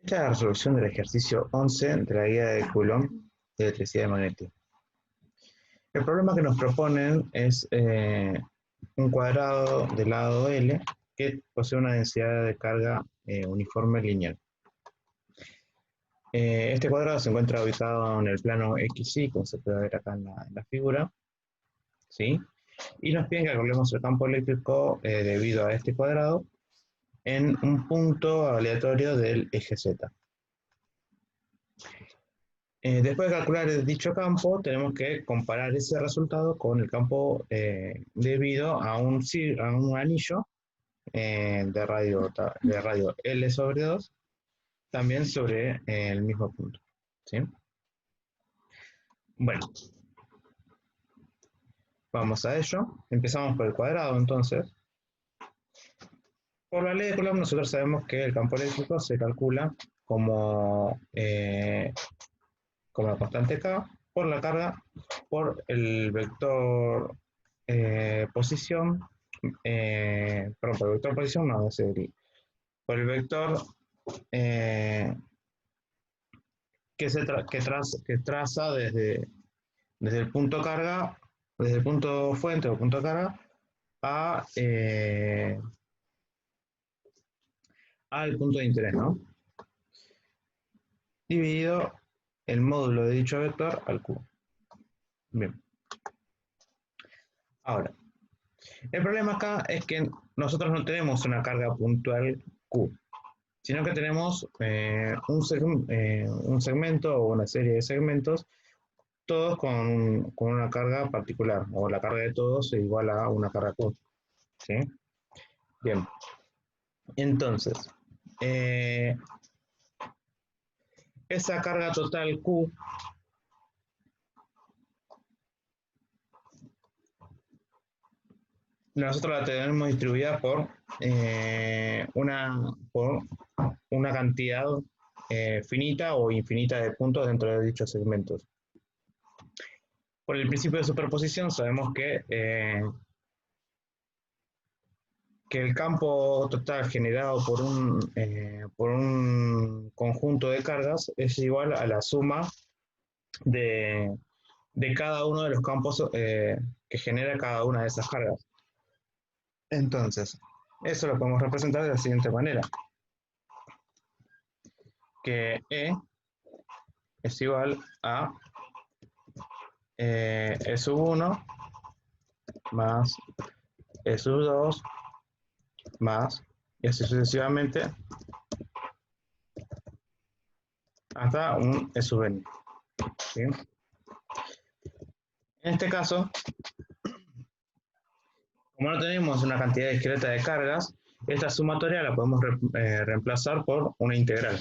Esta es la resolución del ejercicio 11 de la guía de Coulomb de electricidad magnética. El problema que nos proponen es un cuadrado de lado L que posee una densidad de carga uniforme lineal. Este cuadrado se encuentra ubicado en el plano XY, como se puede ver acá en la figura, ¿sí? Y nos piden que calculemos el campo eléctrico debido a este cuadrado en un punto aleatorio del eje Z. Después de calcular dicho campo, tenemos que comparar ese resultado con el campo debido a un anillo de radio L sobre 2, también sobre el mismo punto, ¿sí? Bueno, vamos a ello. Empezamos por el cuadrado, entonces. Por la ley de Coulomb, nosotros sabemos que el campo eléctrico se calcula como la constante K por la carga por el vector posición, perdón, por el vector posición no, por el vector que traza desde el punto carga, desde el punto fuente o punto carga al punto de interés, ¿no? Dividido el módulo de dicho vector al cubo. Bien. Ahora, el problema acá es que nosotros no tenemos una carga puntual Q, sino que tenemos un segmento o una serie de segmentos, todos con una carga particular, o la carga de todos es igual a una carga Q. ¿Sí? Bien. Entonces, esa carga total Q nosotros la tenemos distribuida por una cantidad finita o infinita de puntos dentro de dichos segmentos. Por el principio de superposición sabemos que el campo total generado por un conjunto de cargas es igual a la suma de cada uno de los campos que genera cada una de esas cargas. Entonces, eso lo podemos representar de la siguiente manera. Que E es igual a E sub 1 más E sub 2 más, y así sucesivamente, hasta un E sub n. ¿Sí? En este caso, como no tenemos una cantidad discreta de cargas, esta sumatoria la podemos reemplazar por una integral.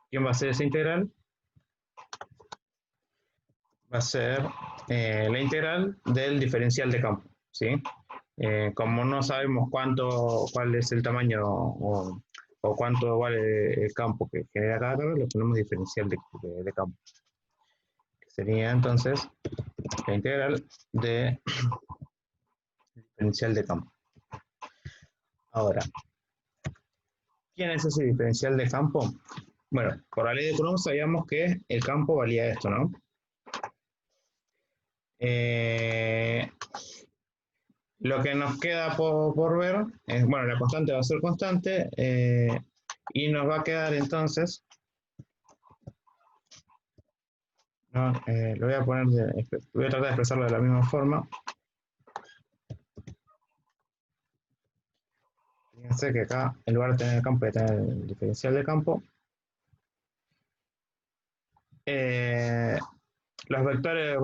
¿Quién va a ser esa integral? Va a ser la integral del diferencial de campo, ¿sí? Como no sabemos cuál es el tamaño o cuánto vale el campo que genera cada carga, le ponemos diferencial de campo. Que sería entonces la integral de diferencial de campo. Ahora, ¿quién es ese diferencial de campo? Bueno, por la ley de Coulomb sabíamos que el campo valía esto, ¿no? Lo que nos queda por ver es, bueno, la constante va a ser constante y nos va a quedar entonces, ¿no? Lo voy a voy a tratar de expresarlo de la misma forma. Fíjense que acá, en lugar de tener el campo, voy a tener el diferencial de campo. Los vectores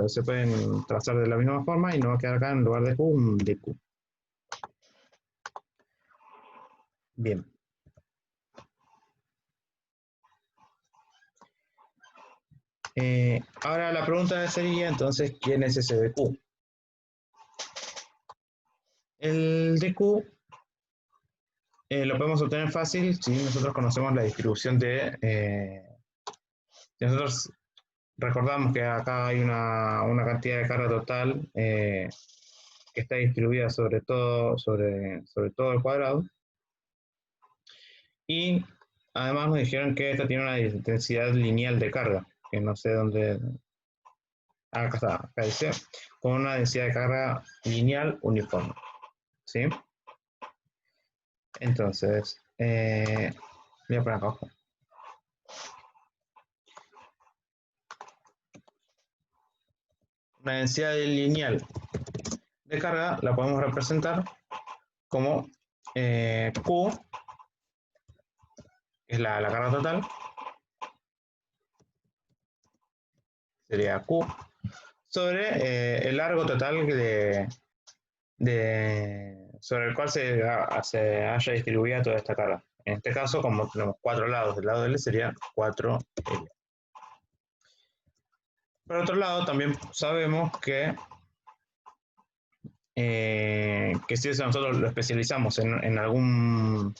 se pueden trazar de la misma forma y nos va a quedar acá en lugar de Q un dq. Bien. Ahora la pregunta sería entonces, ¿quién es ese dq? El dq lo podemos obtener fácil si nosotros conocemos la distribución nosotros recordamos que acá hay una cantidad de carga total que está distribuida sobre todo el cuadrado. Y además nos dijeron que esta tiene una intensidad lineal de carga, que no sé dónde... Acá está, acá dice, con una densidad de carga lineal uniforme, ¿sí? Entonces, voy a poner acá abajo. Una densidad lineal de carga la podemos representar como Q, que es la carga total, sería Q, sobre el largo total sobre el cual se haya distribuido toda esta carga. En este caso, como tenemos 4 lados, del lado de L sería 4L. Por otro lado, también sabemos que si nosotros lo especializamos en algún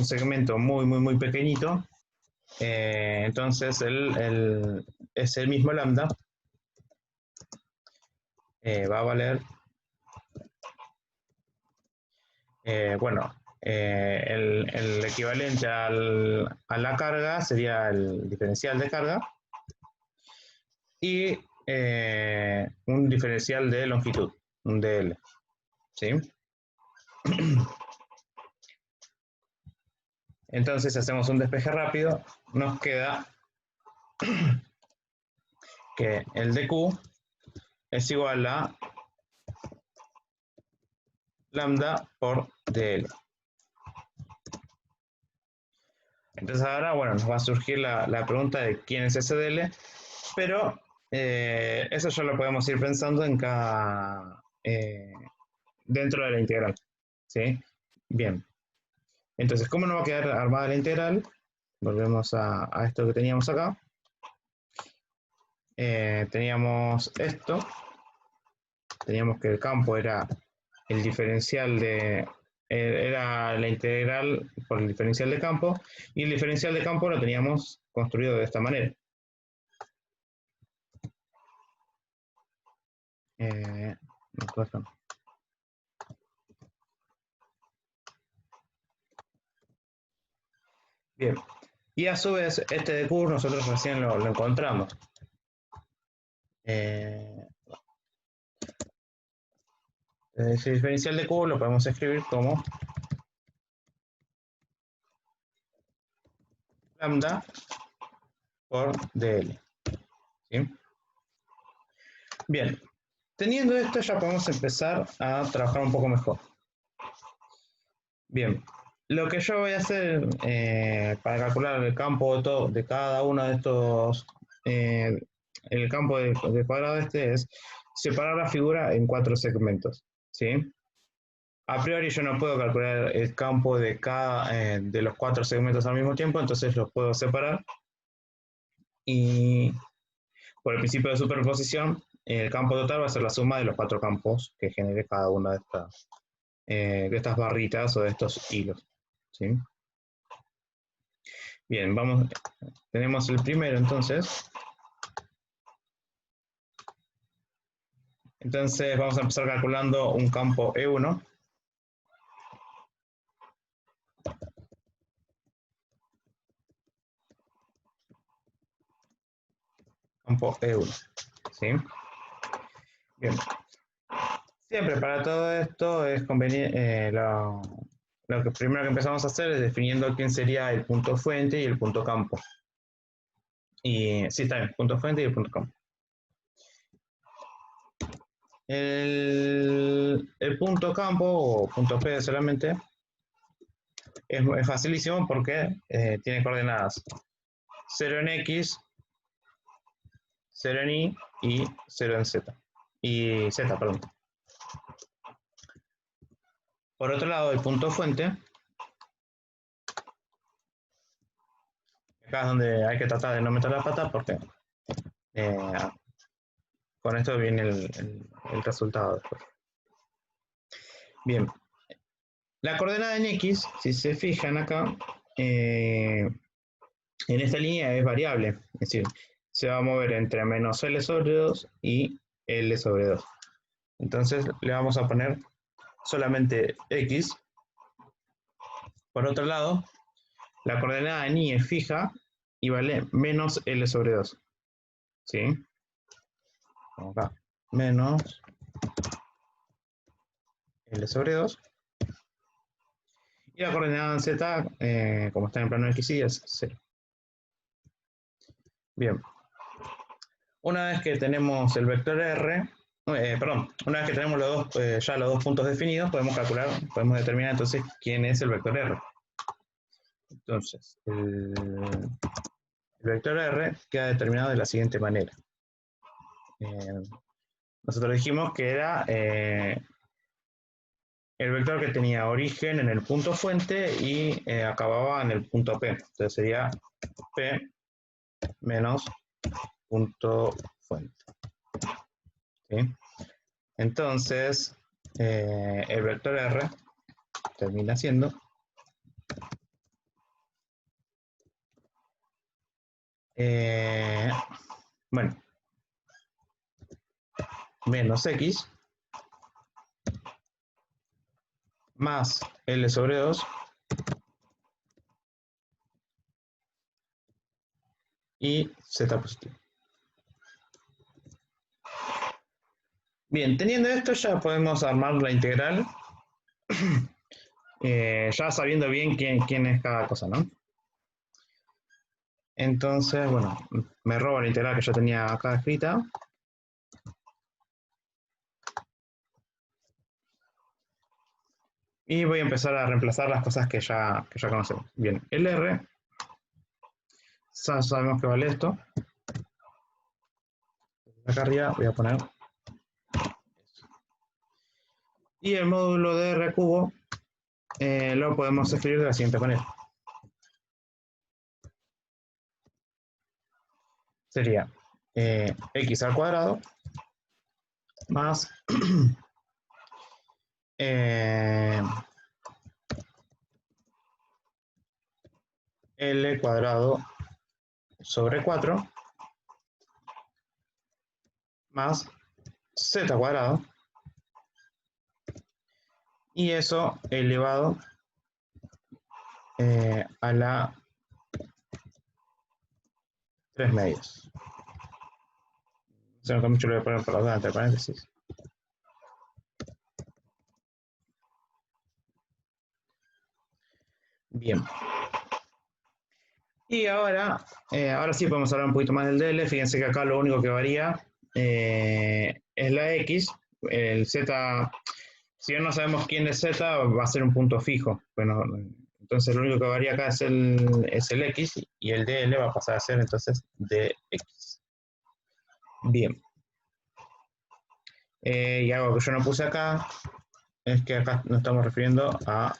segmento muy pequeñito, entonces ese mismo lambda va a valer, el equivalente a la carga sería el diferencial de carga y un diferencial de longitud, un dl, ¿sí? Entonces, si hacemos un despeje rápido, nos queda que el dq es igual a lambda por dl. Entonces ahora, bueno, nos va a surgir la pregunta de quién es ese dl, pero eso ya lo podemos ir pensando en cada... dentro de la integral, ¿sí? Bien. Entonces, ¿cómo nos va a quedar armada la integral? Volvemos a esto que teníamos acá. Teníamos esto. Teníamos que el campo era el diferencial de... era la integral por el diferencial de campo. Y el diferencial de campo lo teníamos construido de esta manera. Bien. Y a su vez, este de Q nosotros recién lo encontramos. Ese diferencial de Q lo podemos escribir como lambda por dl. ¿Sí? Bien, teniendo esto ya podemos empezar a trabajar un poco mejor. Bien, lo que yo voy a hacer para calcular el campo de cada uno de estos, el campo de cuadrado este es separar la figura en 4 segmentos, ¿sí? A priori yo no puedo calcular el campo de cada de los 4 segmentos al mismo tiempo, entonces los puedo separar y por el principio de superposición el campo total va a ser la suma de los 4 campos que genere cada una de estas barritas o de estos hilos, ¿sí? Bien, tenemos el primero entonces. Entonces vamos a empezar calculando un campo E1. Campo E1, ¿sí? Bien. Siempre para todo esto es conveniente, lo que primero que empezamos a hacer es definiendo quién sería el punto fuente y el punto campo. Y sí, está bien, punto fuente y el punto campo. El punto campo, o punto P solamente, es facilísimo porque tiene coordenadas 0 en X, 0 en Y y 0 en Z. Y Z, perdón. Por otro lado, el punto fuente, acá es donde hay que tratar de no meter la pata porque con esto viene el resultado después. Bien, la coordenada en X, si se fijan acá, en esta línea es variable, es decir, se va a mover entre menos L sobre 2 y L sobre 2. Entonces le vamos a poner solamente X. Por otro lado, La coordenada en y es fija y vale menos L sobre 2. ¿Sí? Vamos acá. Menos L sobre 2. Y la coordenada en Z, como está en el plano X y es 0. Bien. Una vez que tenemos el vector R, una vez que tenemos ya los dos puntos definidos, podemos determinar entonces quién es el vector R. Entonces, el vector R queda determinado de la siguiente manera. Nosotros dijimos que era el vector que tenía origen en el punto fuente y acababa en el punto P. Entonces sería P menos punto fuente. ¿Sí? Entonces, el vector R termina siendo bueno, menos X más L sobre 2 y Z positivo. Bien, teniendo esto ya podemos armar la integral, ya sabiendo bien quién es cada cosa, ¿no? Entonces, bueno, me robo la integral que yo tenía acá escrita. Y voy a empezar a reemplazar las cosas que ya conocemos. Bien, el R, ya sabemos que vale esto. Acá arriba voy a poner. Y el módulo de R cubo lo podemos escribir de la siguiente manera. Sería x al cuadrado más L cuadrado sobre 4 más Z cuadrado y eso elevado a la 3 medios. Se nota mucho, lo voy a poner por acá entre paréntesis. Bien. Y ahora sí podemos hablar un poquito más del DL. Fíjense que acá lo único que varía es la X. El Z, si bien no sabemos quién es Z, va a ser un punto fijo. Bueno, entonces lo único que varía acá es el X y el DL va a pasar a ser entonces DX. Bien. Y algo que yo no puse acá es que acá nos estamos refiriendo a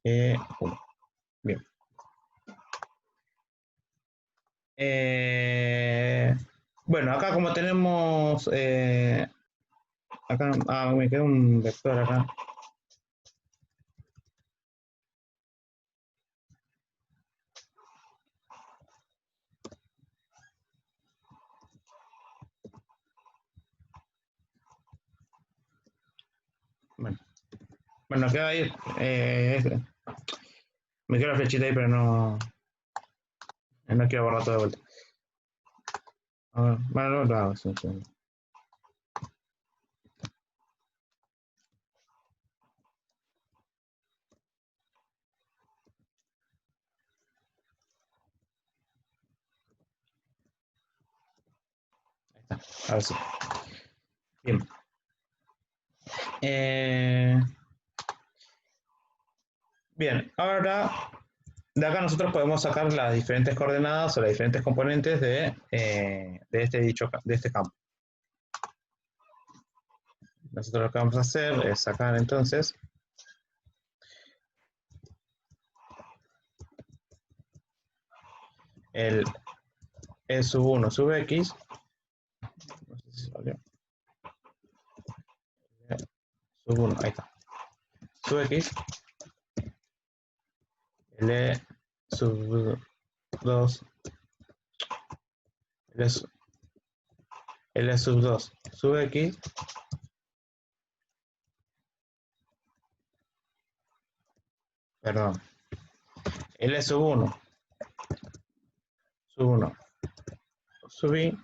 1. Bien. Bueno, acá como tenemos... acá me queda un vector acá. Bueno, queda ahí. Me queda la flechita ahí, pero no quiero borrar todo de vuelta. A ver, bueno, lo hago. Sí. Ahí está, ahora sí. Bien. Bien, ahora de acá nosotros podemos sacar las diferentes coordenadas o las diferentes componentes de este campo. Nosotros lo que vamos a hacer es sacar entonces el E sub 1 sub X. No sé si salió. Sub 1, ahí está. Sub X. L sub 2. L sub 2 sub X. Perdón. L sub 1, sub 1, sub I,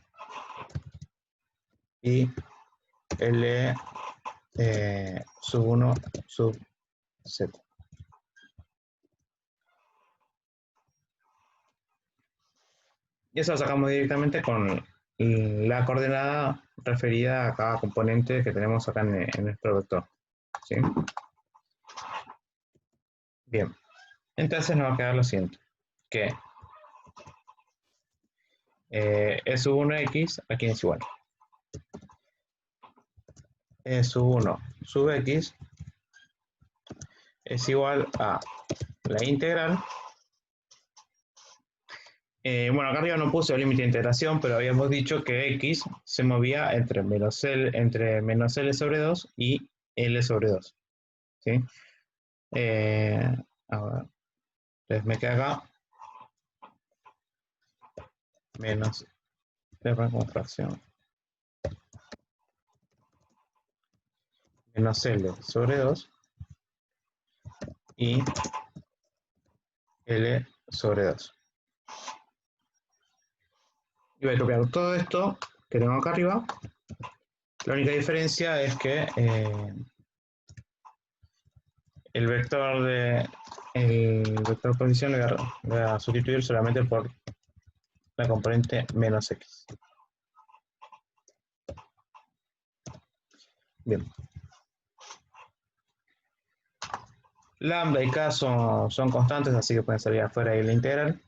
y L sub 1, sub Z. Y eso lo sacamos directamente con la coordenada referida a cada componente que tenemos acá en nuestro vector. ¿Sí? Bien, entonces nos va a quedar lo siguiente, que E sub 1x aquí es igual. E sub 1 sub x es igual a la integral. Bueno, acá arriba no puse el límite de integración, pero habíamos dicho que x se movía entre menos L sobre 2 y L sobre 2. ¿Sí? A ver, entonces me queda acá menos R con fracción menos L sobre 2 y L sobre 2. Y voy a copiar todo esto que tengo acá arriba. La única diferencia es que el vector posición le voy a sustituir solamente por la componente menos x. Bien. Lambda y k son constantes, así que pueden salir afuera de la integral.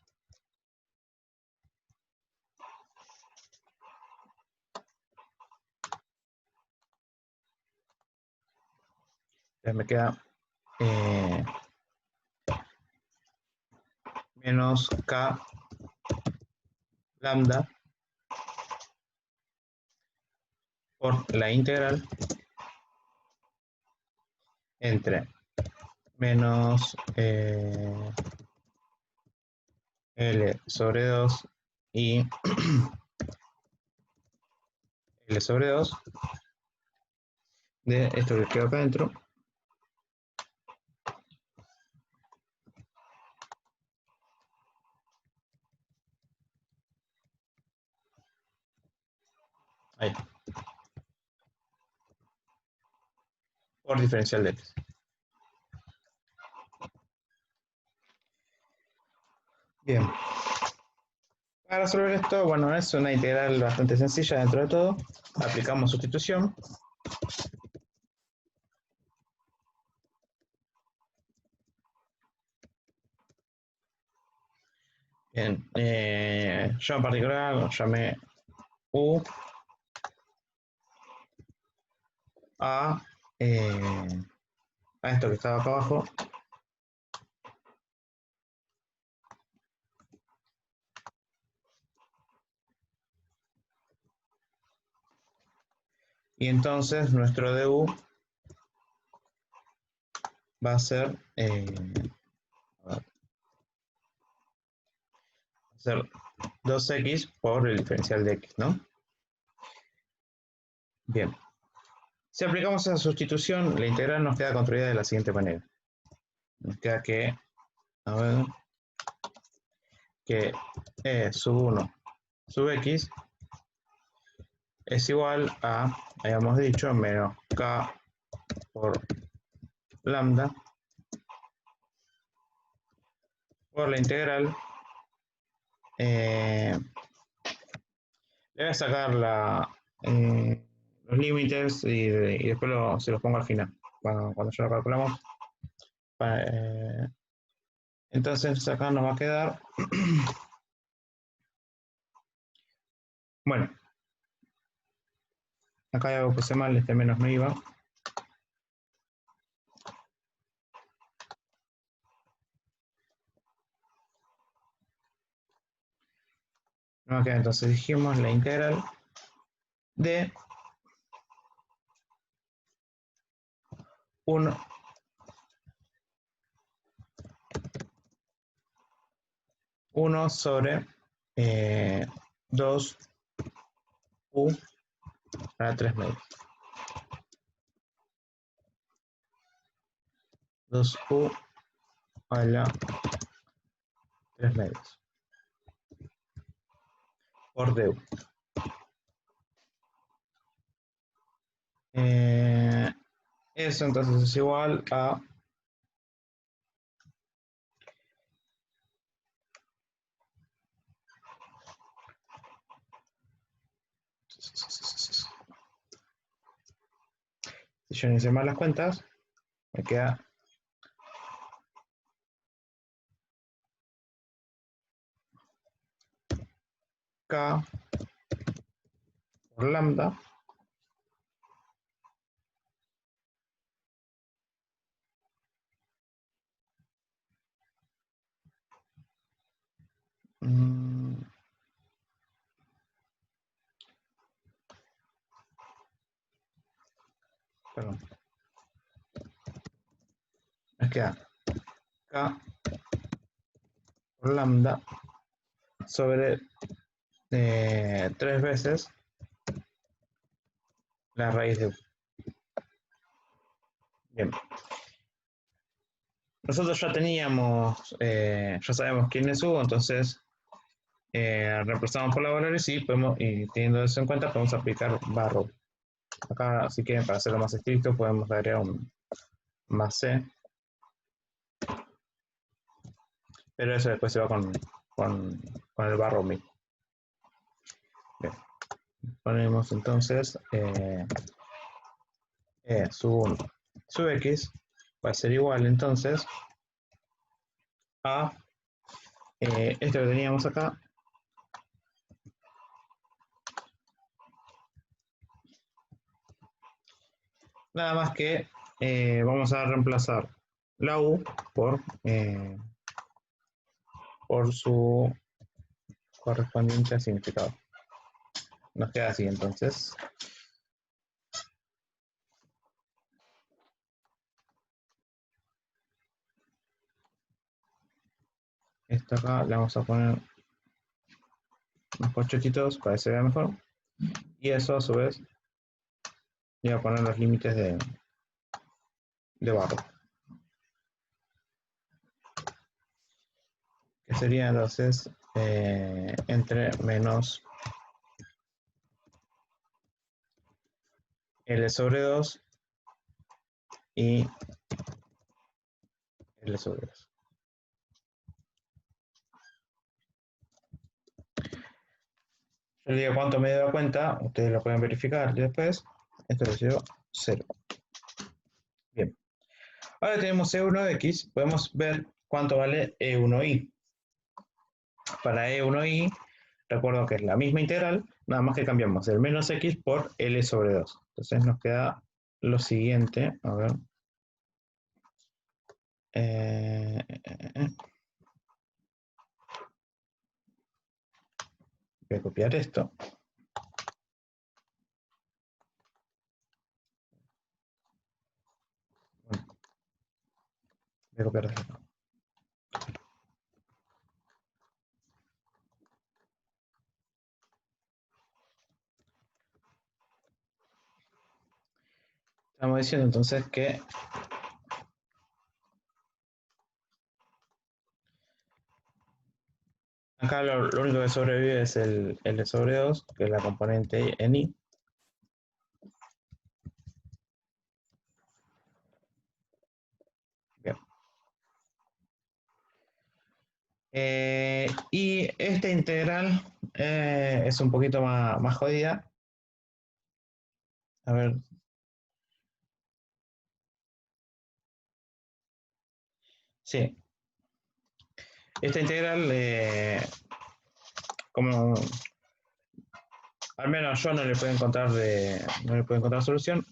Entonces me queda menos k lambda por la integral entre menos L sobre 2 y L sobre 2 de esto que queda acá adentro. Ahí. Por diferencial de x. Bien. Para resolver esto, bueno, es una integral bastante sencilla dentro de todo. Aplicamos sustitución. Bien, yo en particular lo llamé U a esto que estaba acá abajo. Y entonces nuestro du va a ser, va a ser 2x por el diferencial de x, ¿no? Bien. Si aplicamos esa sustitución, la integral nos queda construida de la siguiente manera. Nos queda que, a ver, que E sub 1 sub x es igual a, habíamos dicho, menos k por lambda por la integral. Le voy a sacar los límites y después se los pongo al final, cuando ya lo calculamos. Entonces acá nos va a quedar, bueno, acá ya puse mal, este menos no iba. Nos queda entonces, dijimos, la integral de 1 sobre 2u a la 3 medios. 2u a la 3 medios por du. Eso entonces es igual a si yo no hice mal las cuentas, me queda K por lambda mm, perdón, me queda K por lambda sobre 3 veces la raíz de U. Bien. Nosotros ya teníamos, ya sabemos quién es U, entonces reemplazamos por la valores y podemos, y teniendo eso en cuenta, podemos aplicar barro. Acá, si quieren, para hacerlo más estricto, podemos agregar un más C, pero eso después se va con el barro mismo. Bien. Ponemos entonces sub x va a ser igual entonces a esto que teníamos acá, nada más que vamos a reemplazar la U por su correspondiente significado. Nos queda así entonces. Esto acá le vamos a poner unos corchetitos para que se vea mejor. Y eso a su vez le voy a poner los límites de barro. Que sería entonces entre menos L sobre 2 y L sobre 2. Yo le digo cuánto me da cuenta, ustedes lo pueden verificar después. Esto lo llevo 0. Bien. Ahora tenemos E1X, podemos ver cuánto vale E1Y. Para E1Y, recuerdo que es la misma integral, nada más que cambiamos el menos X por L sobre 2. Entonces nos queda lo siguiente, a ver. Voy a copiar esto. Voy a copiar esto. Estamos diciendo entonces que acá lo único que sobrevive es el L sobre 2, que es la componente en I. Bien. Y esta integral es un poquito más jodida. A ver. Sí. Esta integral, como al menos yo no le puedo encontrar, no le puedo encontrar solución,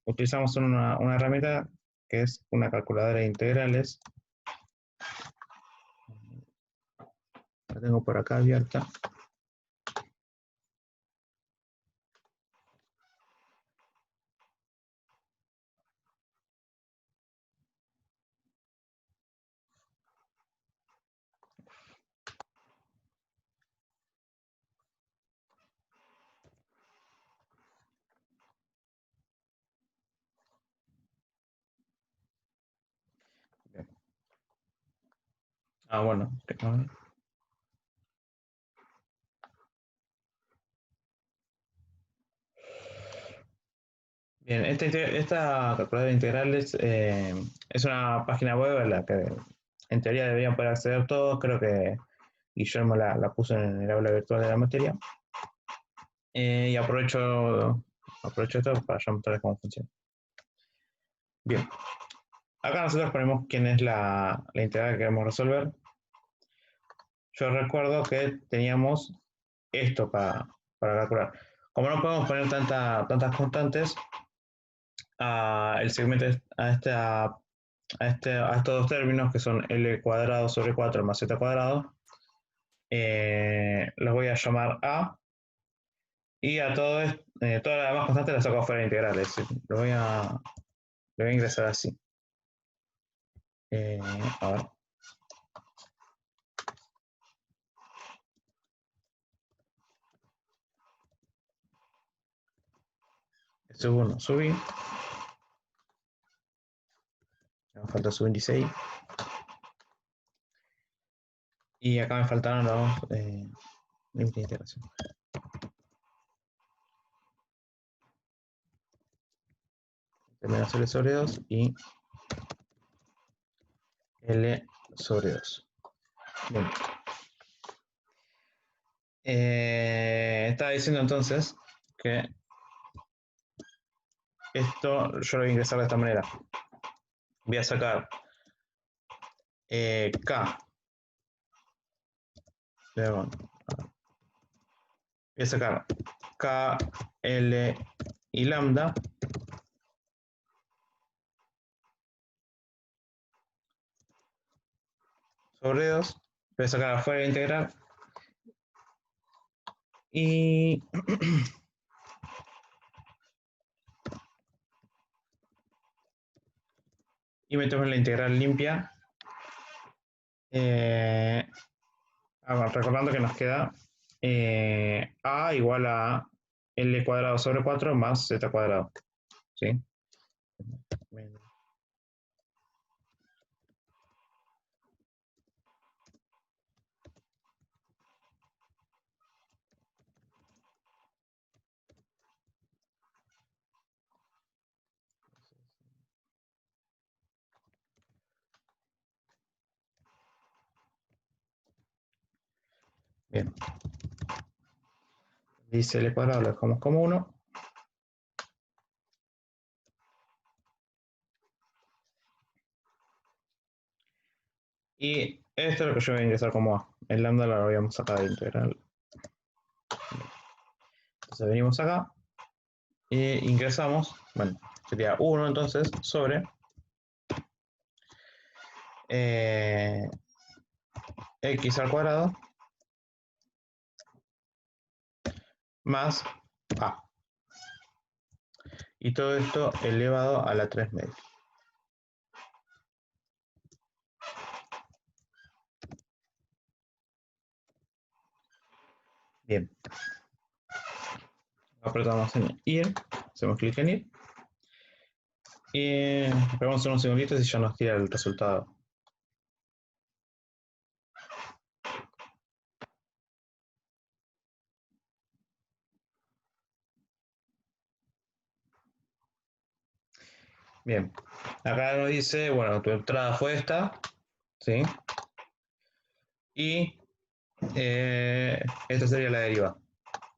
utilizamos una herramienta que es una calculadora de integrales. La tengo por acá abierta. Bien. Ah, bueno. Bien, esta calculadora de integrales es una página web a la que en teoría deberían poder acceder todos. Creo que Guillermo la puso en el aula virtual de la materia. Y aprovecho esto para ya mostrarles cómo funciona. Bien, acá nosotros ponemos quién es la integral que queremos resolver. Yo recuerdo que teníamos esto para calcular. Como no podemos poner tantas constantes, el segmento a estos dos términos que son L cuadrado sobre 4 más Z cuadrado, los voy a llamar A, y a todas las demás constantes las saco fuera de integral, es decir, lo voy a ingresar así. A ver. Sub 1, subí. Me falta sub 16. Y acá me faltaron los límites de integración. Menos L sobre 2 y L sobre 2. Bien. Estaba diciendo entonces que esto yo lo voy a ingresar de esta manera. Voy a sacar K. Voy a sacar K, L y lambda sobre 2. Voy a sacar afuera de integral. Y metemos la integral limpia. Recordando que nos queda A igual a L cuadrado sobre 4 más Z cuadrado. ¿Sí? Bien. Dice L cuadrado, lo dejamos como 1. Y esto es lo que yo voy a ingresar como A. El lambda lo habíamos sacado de integral. Entonces venimos acá e ingresamos, bueno, sería 1 entonces sobre x al cuadrado más A. Y todo esto elevado a la 3 media. Bien. Apretamos en ir, hacemos clic en ir. Y esperamos unos segunditos y ya nos tira el resultado. Bien, acá nos dice, bueno, tu entrada fue esta, ¿sí? Y esta sería la deriva.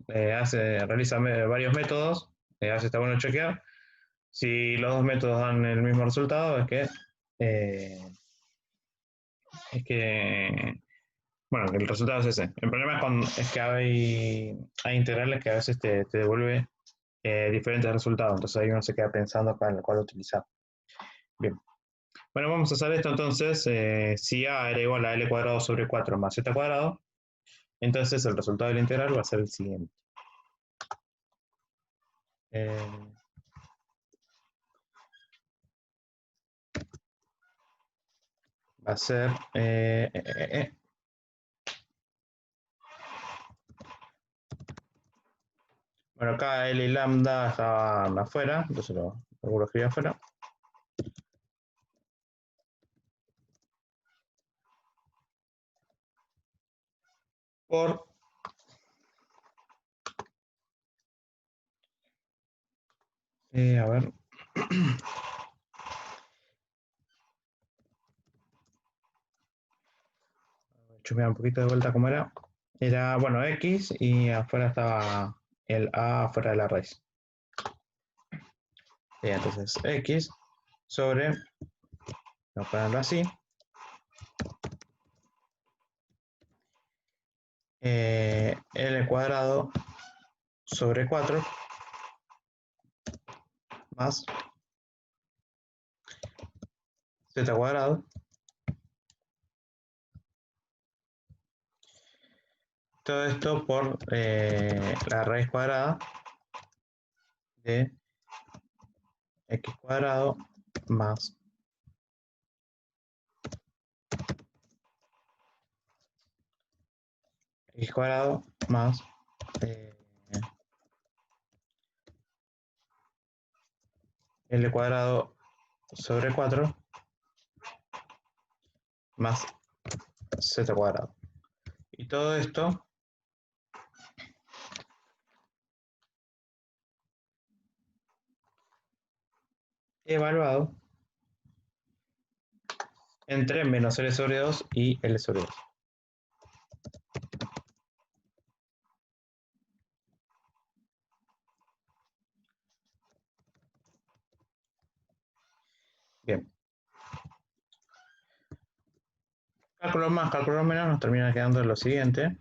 Realiza varios métodos, hace está bueno chequear. Si los dos métodos dan el mismo resultado, eh, es que bueno, el resultado es ese. El problema es que hay integrales que a veces te devuelve diferentes resultados, entonces ahí uno se queda pensando cuál utilizar. Bien. Bueno, vamos a hacer esto entonces. Si A era igual a L cuadrado sobre 4 más Z cuadrado, entonces el resultado del integral va a ser el siguiente. Eh, Va a ser bueno, acá L y lambda estaban afuera, entonces lo escribí afuera. por a ver. Chumear un poquito de vuelta como era. Era, bueno, X y afuera estaba el A afuera de la raíz. Y entonces X sobre, vamos a ponerlo así, L cuadrado sobre 4 más Z cuadrado. Todo esto por la raíz cuadrada de X cuadrado más X cuadrado más L cuadrado sobre 4 más Z cuadrado. Y todo esto evaluado entre menos L sobre 2 y L sobre 2. Bien. Cálculos más, cálculos menos, nos termina quedando lo siguiente.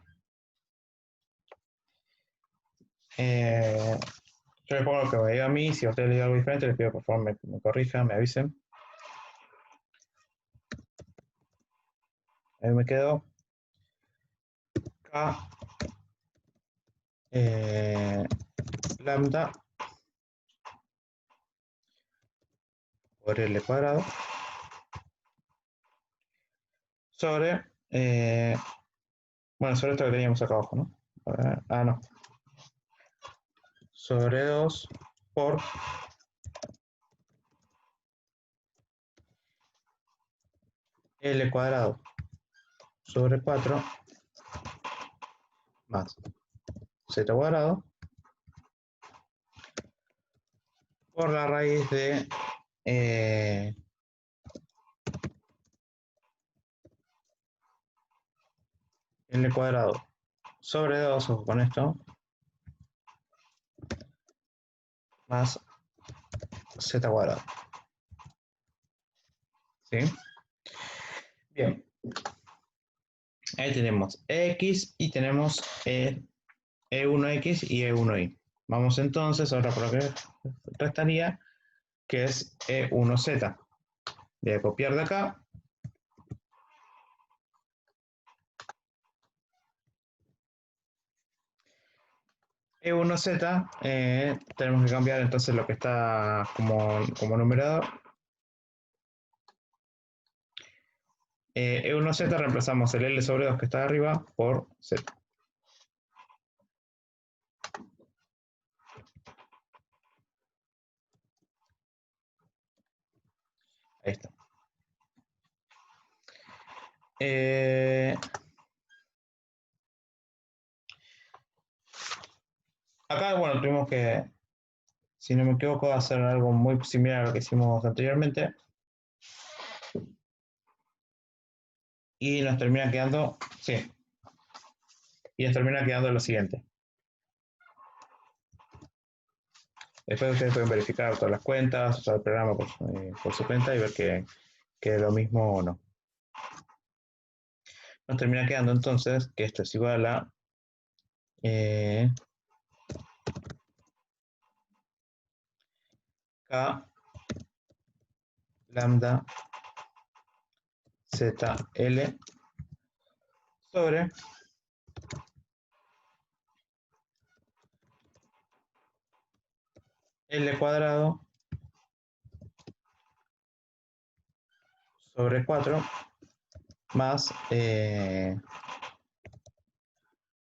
Yo les pongo lo que me diga a mí. Si a ustedes les digo algo diferente, les pido por favor me corrijan, me avisen. Ahí me quedó K lambda por L cuadrado sobre, bueno, sobre esto que teníamos acá abajo, ¿no? No. Sobre 2 por L cuadrado sobre 4 más Z cuadrado por la raíz de L cuadrado sobre 2, ojo con esto, más Z cuadrado. ¿Sí? Bien. Ahí tenemos X y tenemos E1X y E1Y. Vamos entonces ahora por lo que restaría, que es E1Z. Voy a copiar de acá. E1Z, tenemos que cambiar entonces lo que está como numerador. E1Z reemplazamos el L sobre 2 que está arriba por Z. Ahí está. Acá, bueno, tuvimos que, si no me equivoco, hacer algo muy similar a lo que hicimos anteriormente. Y nos termina quedando, sí, y nos termina quedando lo siguiente. Después ustedes pueden verificar todas las cuentas, usar el programa por su cuenta y ver que es lo mismo o no. Nos termina quedando entonces que esto es igual a K lambda ZL sobre L cuadrado sobre 4 más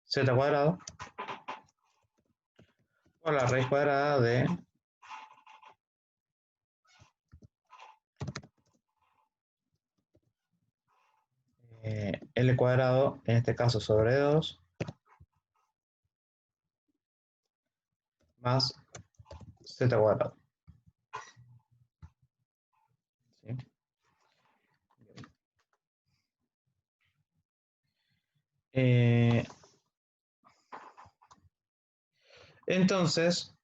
Z cuadrado por la raíz cuadrada de L cuadrado, en este caso sobre 2, más Z cuadrado. ¿Sí? Entonces,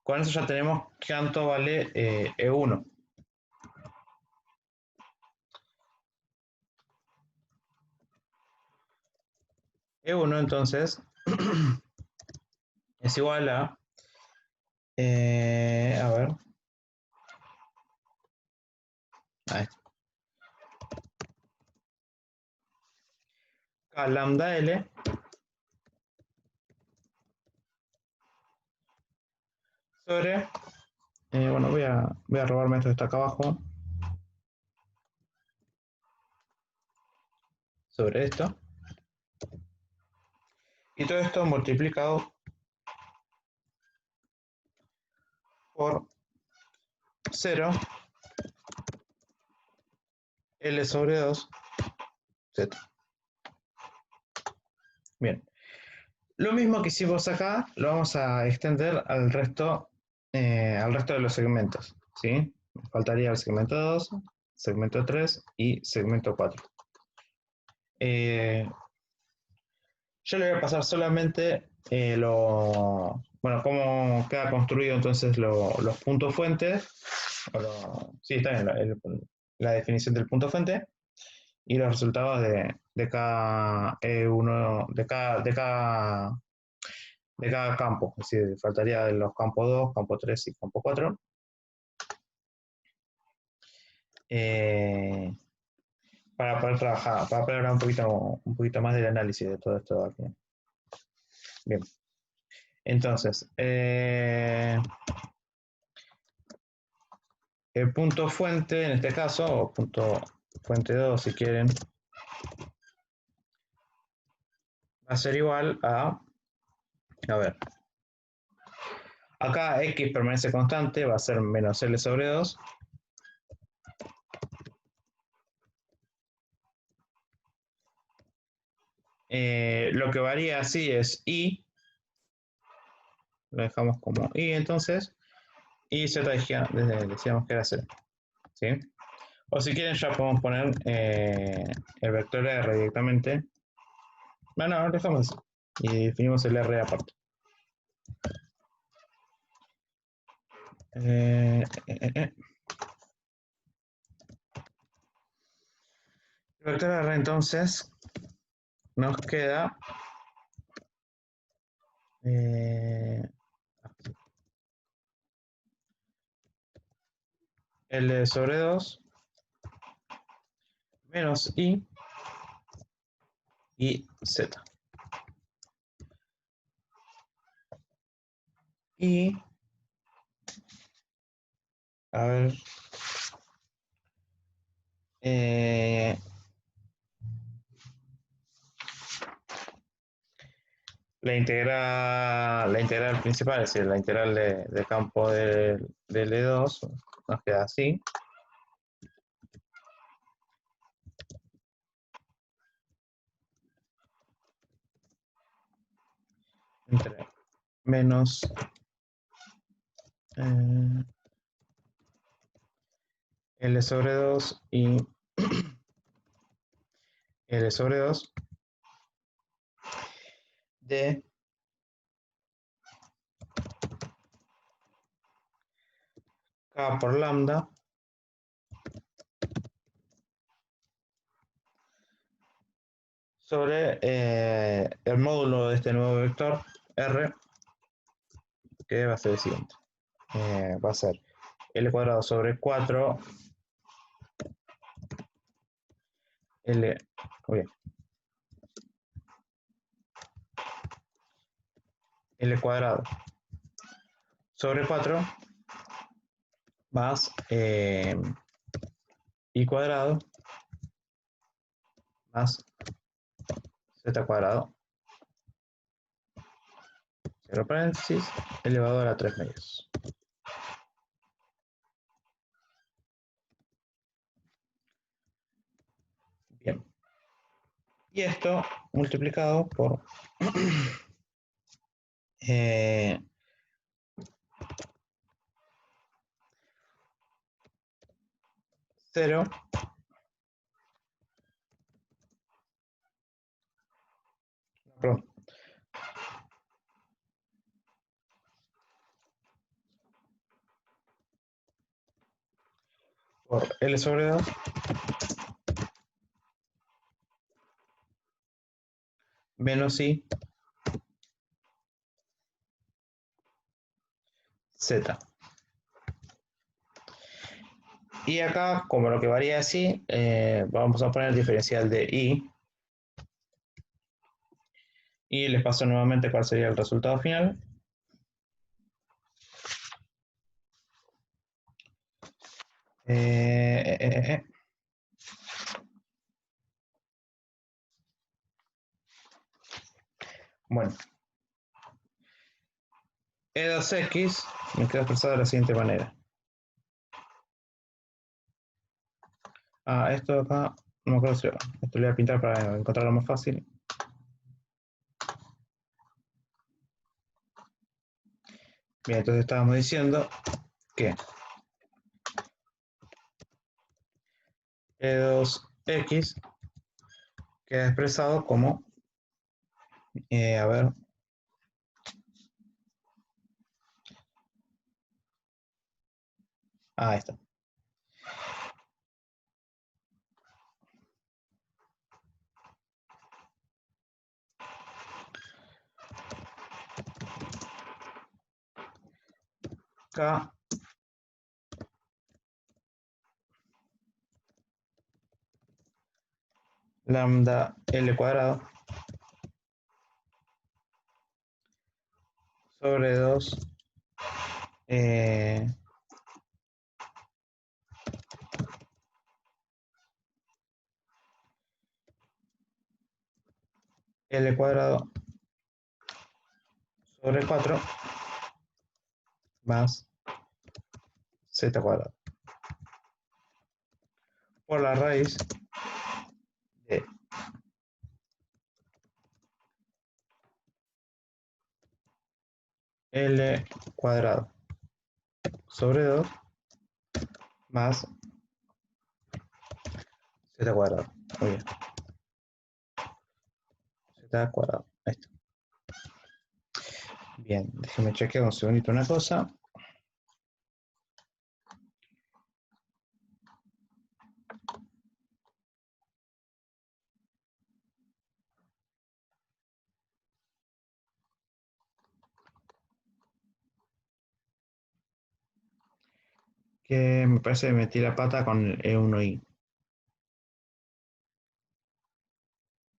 con eso ya tenemos cuánto vale E1. E1 entonces es igual a ver, ahí está. K lambda L sobre, bueno, voy a robarme esto que está acá abajo, sobre esto, y todo esto multiplicado por 0, L sobre 2, Z. Bien. Lo mismo que hicimos acá, lo vamos a extender al resto de los segmentos, ¿sí? Me faltaría el segmento 2, segmento 3 y segmento 4. Yo le voy a pasar solamente bueno, cómo queda construido entonces los puntos fuentes. Sí, está bien, la definición del punto fuente y los resultados de cada E1, de cada campo. Es decir, faltaría de los campos 2, campo 3 y campo 4. Para poder trabajar, para poder hablar un poquito más del análisis de todo esto aquí. Bien. Entonces, el punto fuente, en este caso, o punto fuente 2 si quieren, va a ser igual a ver, acá x permanece constante, va a ser menos L sobre 2. Lo que varía así es y, lo dejamos como y entonces, y z decíamos que era 0, ¿sí? O si quieren ya podemos poner el vector R directamente. No, dejamos así. Y definimos el R aparte. El vector R entonces nos queda L sobre 2 menos y Z. Y, a ver, la integral principal, es decir, la integral de campo de L2, nos queda así. Entre menos L sobre 2 y L sobre 2 de K por lambda sobre el módulo de este nuevo vector R, que va a ser el siguiente. Va a ser L cuadrado sobre 4 L, L cuadrado sobre 4 más I cuadrado más Z cuadrado, cierro paréntesis, elevado a la 3 medios. Bien. Y esto multiplicado por 0, perdón, por L sobre 2 menos I Z. Y acá, como lo que varía es I, vamos a poner el diferencial de I. Y les paso nuevamente cuál sería el resultado final. Bueno, E2X me queda expresado de la siguiente manera. Esto de acá, no me acuerdo si esto lo voy a pintar para encontrarlo más fácil. Bien, entonces estábamos diciendo que E2X queda expresado como, a ver, ahí está. K lambda L cuadrado sobre 2 L cuadrado sobre 4 más Z cuadrado por la raíz de L cuadrado sobre 2 más Z cuadrado. Muy bien. Z cuadrado. Ahí está. Bien, déjeme chequear un segundito una cosa. Que me parece que metí la pata con el E1I.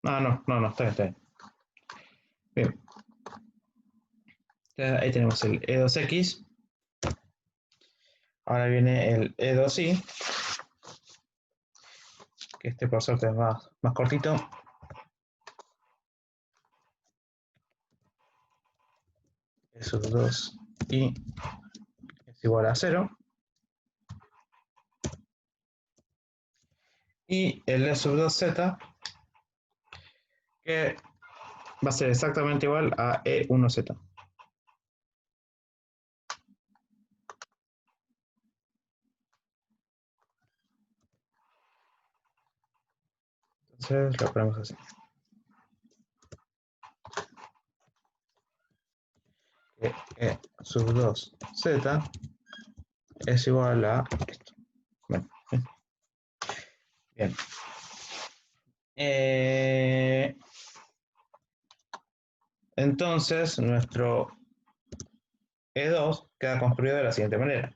No, está bien, está bien. Bien, ahí tenemos el E2X. Ahora viene el E2I, que este por suerte es más cortito. E sub 2I es igual a 0. Y el E sub 2Z, que va a ser exactamente igual a E1Z. Entonces lo ponemos así. E sub 2Z es igual a esto. Bueno, bien. Entonces, nuestro E2 queda construido de la siguiente manera.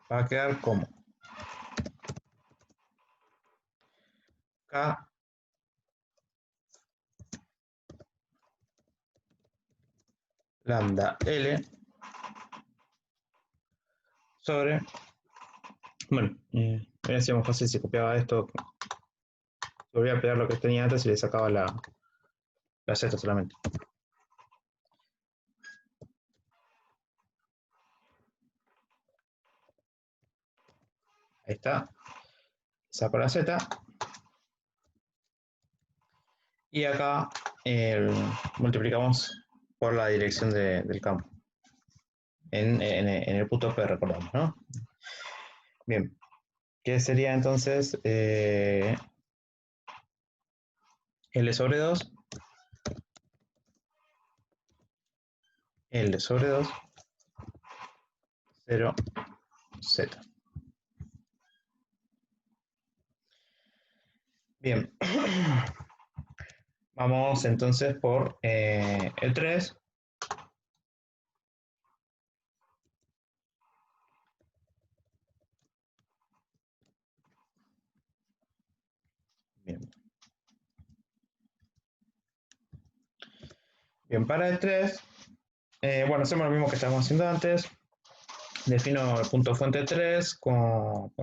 Va a quedar como K lambda L sobre, bueno, Hubiera sido más fácil si copiaba esto, volvía a pegar lo que tenía antes y le sacaba la Z solamente. Ahí está. Saco la Z. Y acá multiplicamos por la dirección del campo. En el punto P, recordamos, ¿no? Bien. ¿Qué sería entonces L sobre 2? L sobre 2, 0, Z. Bien. Vamos entonces por el 3. Bien. Bien, para el 3, bueno, hacemos lo mismo que estábamos haciendo antes. Defino el punto fuente 3 con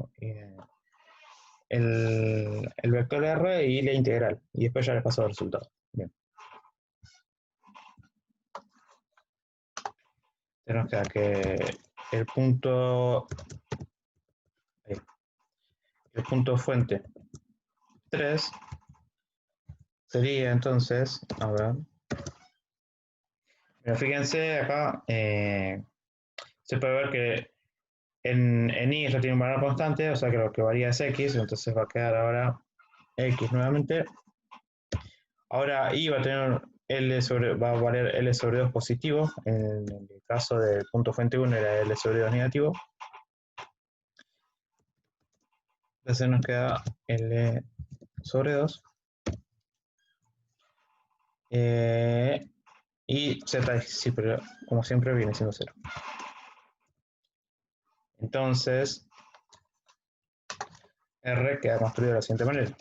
el vector R y la integral. Y después ya les paso el resultado. Bien. Tenemos que el punto fuente 3 sería entonces, a ver, pero fíjense acá, se puede ver que en Y ya tiene un valor constante, o sea que lo que varía es X, entonces va a quedar ahora X nuevamente. Ahora Y va a valer L sobre 2 positivo, en el caso del punto fuente 1 era L sobre 2 negativo. Entonces nos queda L sobre 2. Y Z, sí, pero como siempre viene siendo 0. Entonces, R queda construido de la siguiente manera.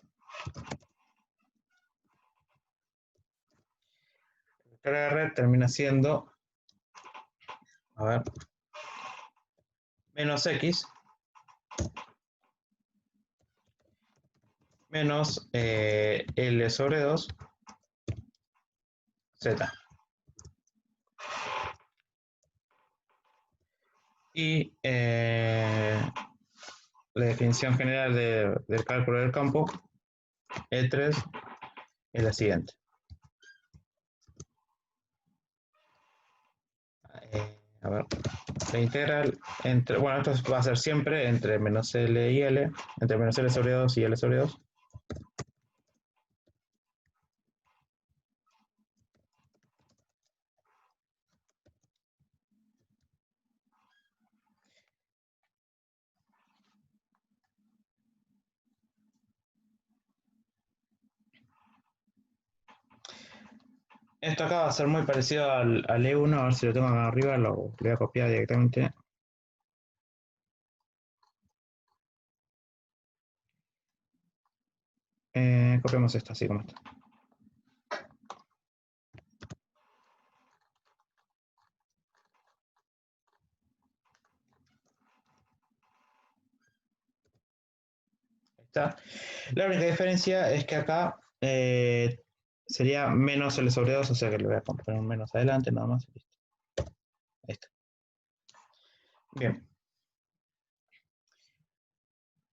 El vector R termina siendo, a ver, menos X menos L sobre 2 Z. Y la definición general del cálculo del campo, E3, es la siguiente. A ver, la integral entre, bueno, esto va a ser siempre entre menos L y L, entre menos L sobre 2 y L sobre 2. Esto acá va a ser muy parecido al E1, a ver si lo tengo acá arriba, lo voy a copiar directamente. Copiamos esto así como está. Ahí está. La única diferencia es que acá sería menos L sobre 2, o sea que le voy a poner un menos adelante, nada más. Listo. Ahí está. Bien.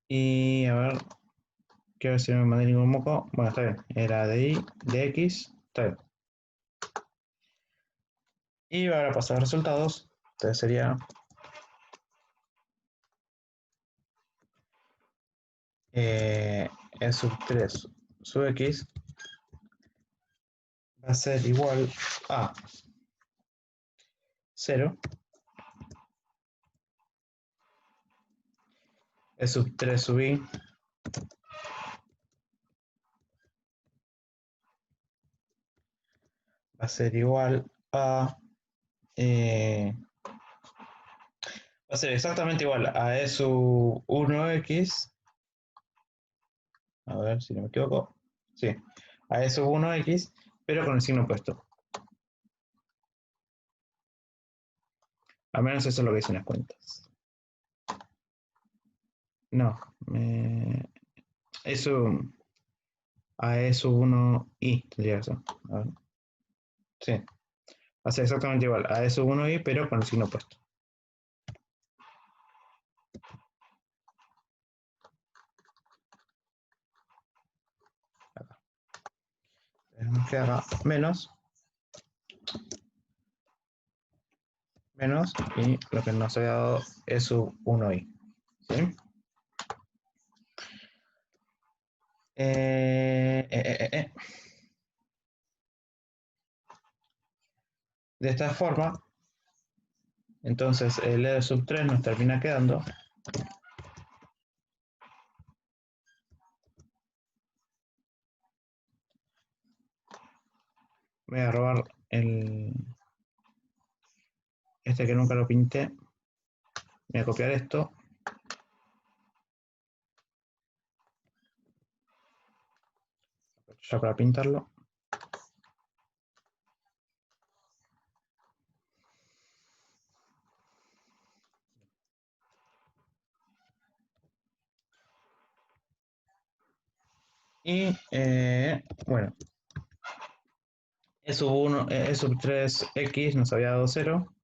Y a ver, quiero ver si no me mandé ningún moco. Bueno, está bien. Era de Y, de X, está bien. Y ahora pasar a los resultados. Entonces sería E sub 3 sub X va a ser igual a 0. E sub 3 sub Y va a ser igual a va a ser exactamente igual a E sub 1X. A ver si no me equivoco. Sí, a E sub 1X, pero con el signo opuesto. Al menos eso es lo que dicen las cuentas. No, Eso a E sub 1i tendría que ser. A ver. Sí, va a ser exactamente igual a E sub 1i, pero con el signo opuesto. Acá. Tenemos que haga menos, y lo que nos ha dado es sub 1i. ¿Sí? De esta forma, entonces el E sub 3 nos termina quedando voy a robar este que nunca lo pinté. Voy a copiar esto. Ya para pintarlo. Y bueno, E sub 1, E sub 3x nos había dado 0.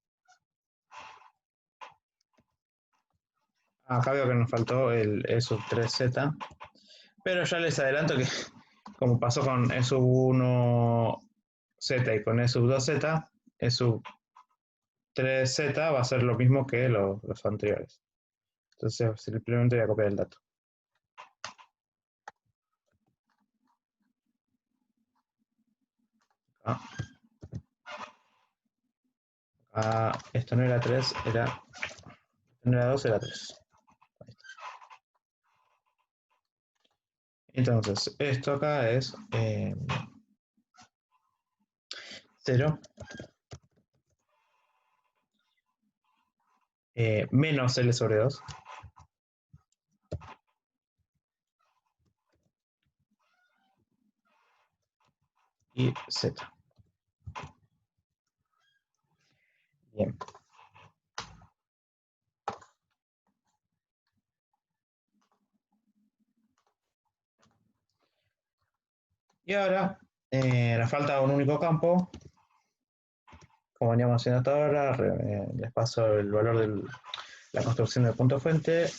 Acá veo que nos faltó el E sub 3z. Pero ya les adelanto que, como pasó con E sub 1z y con E sub 2z, E sub 3z va a ser lo mismo que los anteriores. Entonces simplemente voy a copiar el dato. Esto no era 3, esto no era 2, era 3. Entonces, esto acá es 0 menos L sobre 2 y Z. Bien. Y ahora nos falta un único campo. Como veníamos haciendo hasta ahora, les paso el valor de la construcción del punto fuente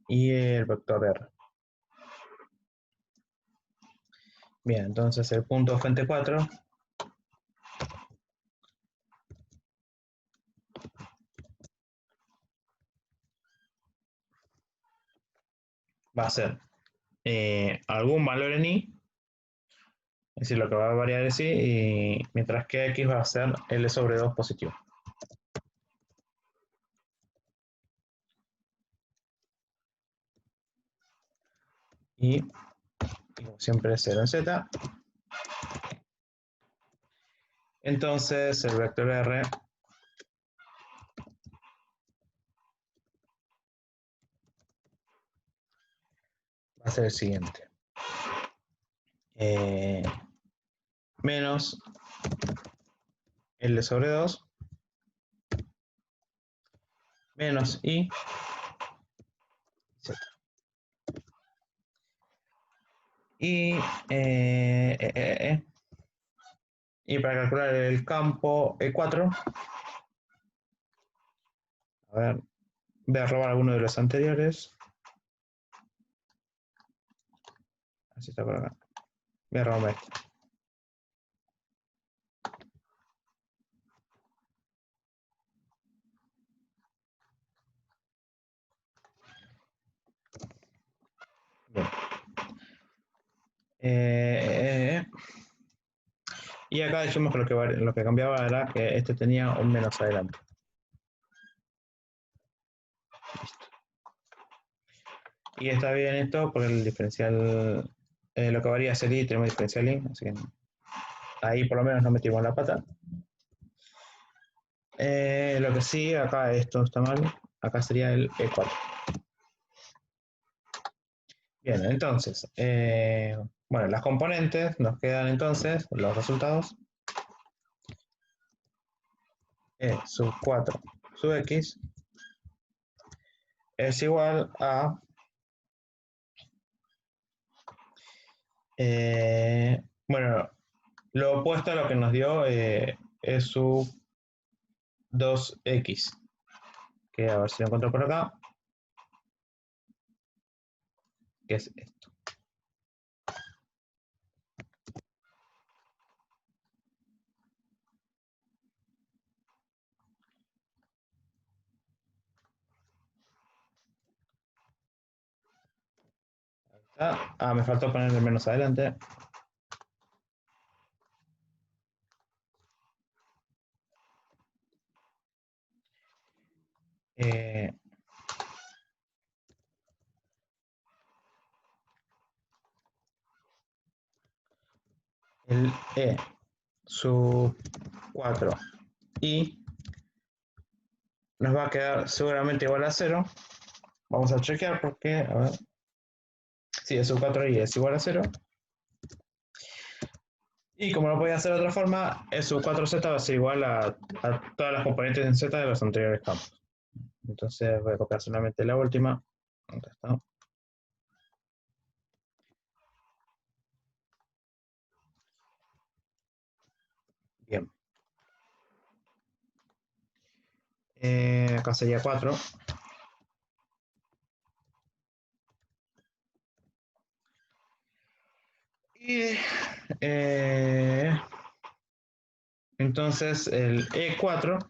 y el vector R. Bien, entonces el punto fuente 4 va a ser algún valor en i, es decir, lo que va a variar es i, y mientras que x va a ser L sobre 2 positivo. Y como siempre es 0 en z. Entonces el vector R va a ser el siguiente. Menos L sobre 2 menos i z. Y para calcular el campo E4, a ver, voy a robar alguno de los anteriores. Así está por acá. Voy a robarme este. Bien. Y acá dijimos que lo que cambiaba era que este tenía un menos adelante. Listo. Y está bien esto porque el diferencial, lo que varía es el i, tenemos diferencial i, así que ahí por lo menos no metimos la pata. Lo que sí, acá esto está mal, acá sería el E4. Bien, entonces, bueno, las componentes nos quedan entonces, los resultados, E sub 4 sub x es igual a Bueno, lo opuesto a lo que nos dio es su 2x, que a ver si lo encuentro por acá, que es esto. Ah, me faltó ponerle menos adelante. Eh, el E sub 4 y nos va a quedar seguramente igual a 0. Vamos a chequear porque, a ver. Sí, es sub 4i es igual a 0. Y como no podía hacer de otra forma, es sub 4z va a ser igual a todas las componentes en z de los anteriores campos. Entonces voy a copiar solamente la última. ¿Dónde está? Bien. Acá sería 4. Y entonces el E4,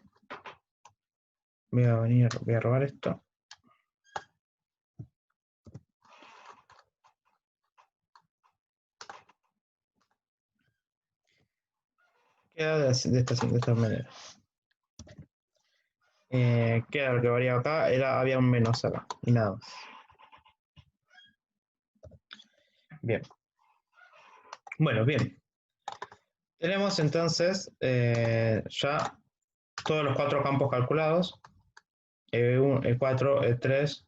voy a robar esto. Queda de esta manera. Queda lo que variaba acá, había un menos acá, y nada más. Bien. Bueno, bien. Tenemos entonces ya todos los 4 campos calculados. E1, E4, E3,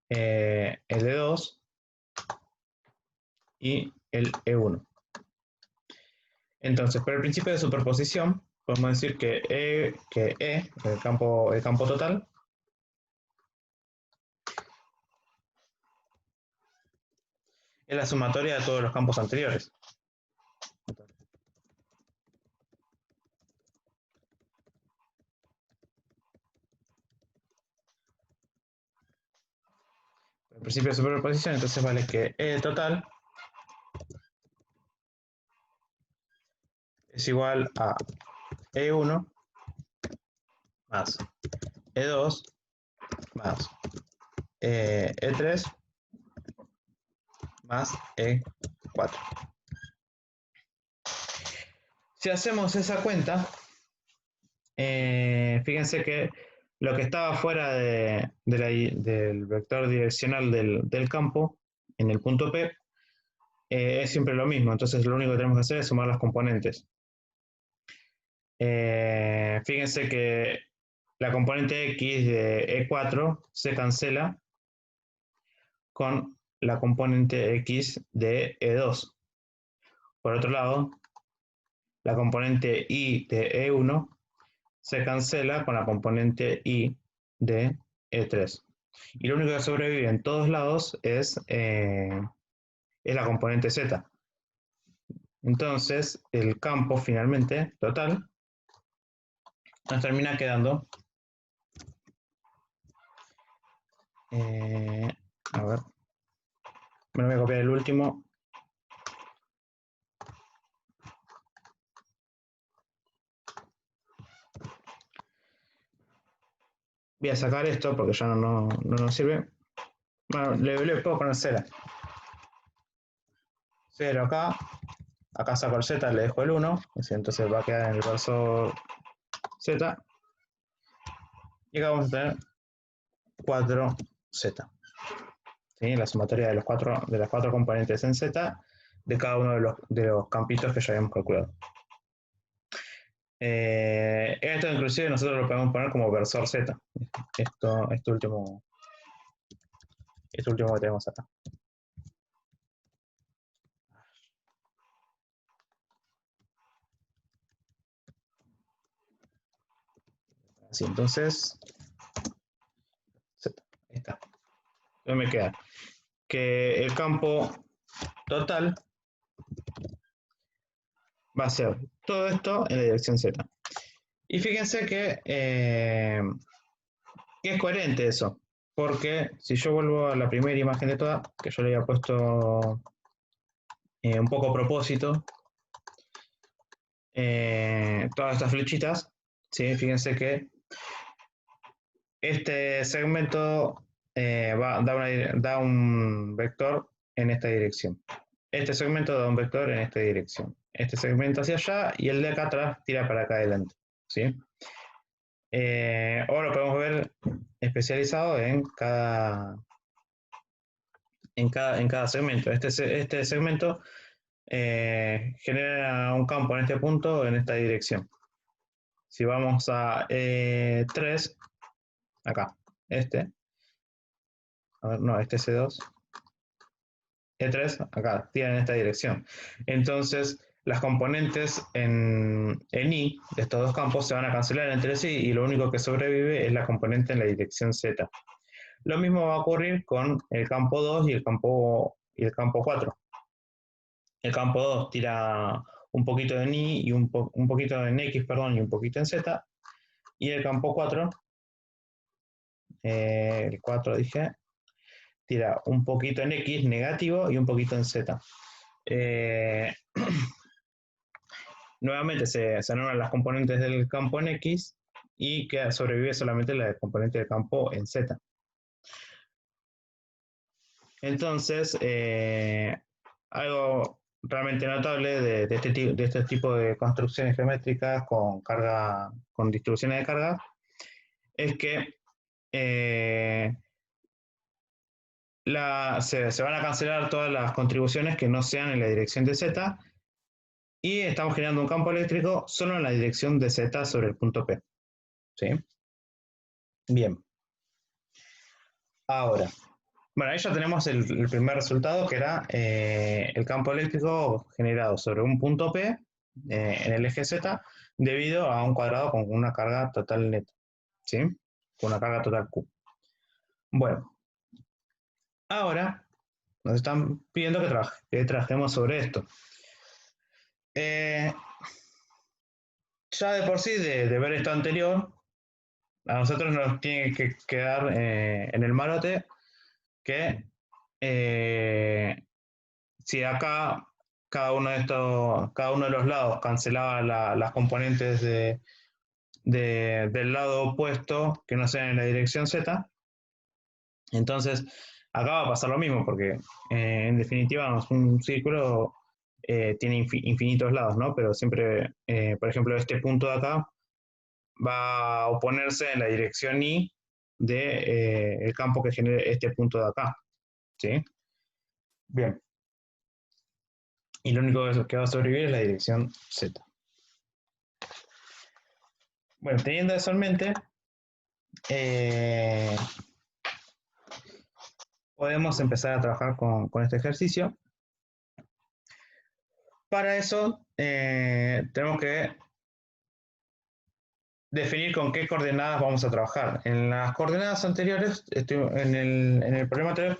el E2 y el E1. Entonces, por el principio de superposición, podemos decir que E, el campo total, es la sumatoria de todos los campos anteriores. Por el principio de superposición, entonces vale que E total es igual a E1 más E2 más E3 más E4. Si hacemos esa cuenta, fíjense que lo que estaba fuera del vector direccional del campo, en el punto P, es siempre lo mismo. Entonces lo único que tenemos que hacer es sumar las componentes. Fíjense que la componente X de E4 se cancela con la componente X de E2. Por otro lado, la componente Y de E1 se cancela con la componente Y de E3. Y lo único que sobrevive en todos lados es la componente Z. Entonces, el campo finalmente total nos termina quedando, a ver, me voy a copiar el último. Voy a sacar esto porque ya no nos sirve. Bueno, le puedo poner 0. 0 acá. Acá saco el Z, le dejo el 1. Entonces va a quedar en el verso Z. Y acá vamos a tener 4Z. ¿Sí? La sumatoria de las cuatro componentes en Z de cada uno de los campitos que ya habíamos calculado. Esto inclusive nosotros lo podemos poner como versor Z. Este último que tenemos acá. Así, entonces, Z, ahí está. Entonces me queda que el campo total va a ser todo esto en la dirección Z. Y fíjense que es coherente eso, porque si yo vuelvo a la primera imagen de toda, que yo le había puesto un poco a propósito, todas estas flechitas, ¿sí? Fíjense que este segmento da un vector en esta dirección. Este segmento da un vector en esta dirección. Este segmento hacia allá y el de acá atrás tira para acá adelante, ¿sí? Ahora lo podemos ver especializado en cada segmento. Este segmento genera un campo en este punto en esta dirección. Si vamos a 3, acá, a ver, no, este es C2, E3, acá, tira en esta dirección. Entonces, las componentes en I de estos dos campos se van a cancelar entre sí y lo único que sobrevive es la componente en la dirección Z. Lo mismo va a ocurrir con el campo 2 y el campo 4. El campo 2 tira un poquito en Y y un poquito en X, perdón, y un poquito en Z. Y el campo 4, el 4 dije, tira un poquito en X negativo y un poquito en Z. Nuevamente se anulan las componentes del campo en X y sobrevive solamente la componente del campo en Z. Entonces, algo realmente notable de este tipo de construcciones geométricas con distribuciones de carga es que se van a cancelar todas las contribuciones que no sean en la dirección de Z y estamos generando un campo eléctrico solo en la dirección de Z sobre el punto P. ¿Sí? Bien. Ahora, bueno, ahí ya tenemos el primer resultado, que era el campo eléctrico generado sobre un punto P en el eje Z debido a un cuadrado con una carga total neta, ¿sí? Con una carga total Q. Bueno, ahora nos están pidiendo que trabajemos sobre esto. Ya de por sí, de ver esto anterior, a nosotros nos tiene que quedar en el marote que si acá cada uno de los lados cancelaba las componentes del lado opuesto que no sean en la dirección Z, entonces acá va a pasar lo mismo, porque en definitiva un círculo tiene infinitos lados, ¿no? Pero siempre, por ejemplo, este punto de acá va a oponerse en la dirección Y de el campo que genere este punto de acá, ¿sí? Bien. Y lo único que va a sobrevivir es la dirección Z. Bueno, teniendo eso en mente, podemos empezar a trabajar con este ejercicio. Para eso, tenemos que definir con qué coordenadas vamos a trabajar. En las coordenadas anteriores, en el problema anterior,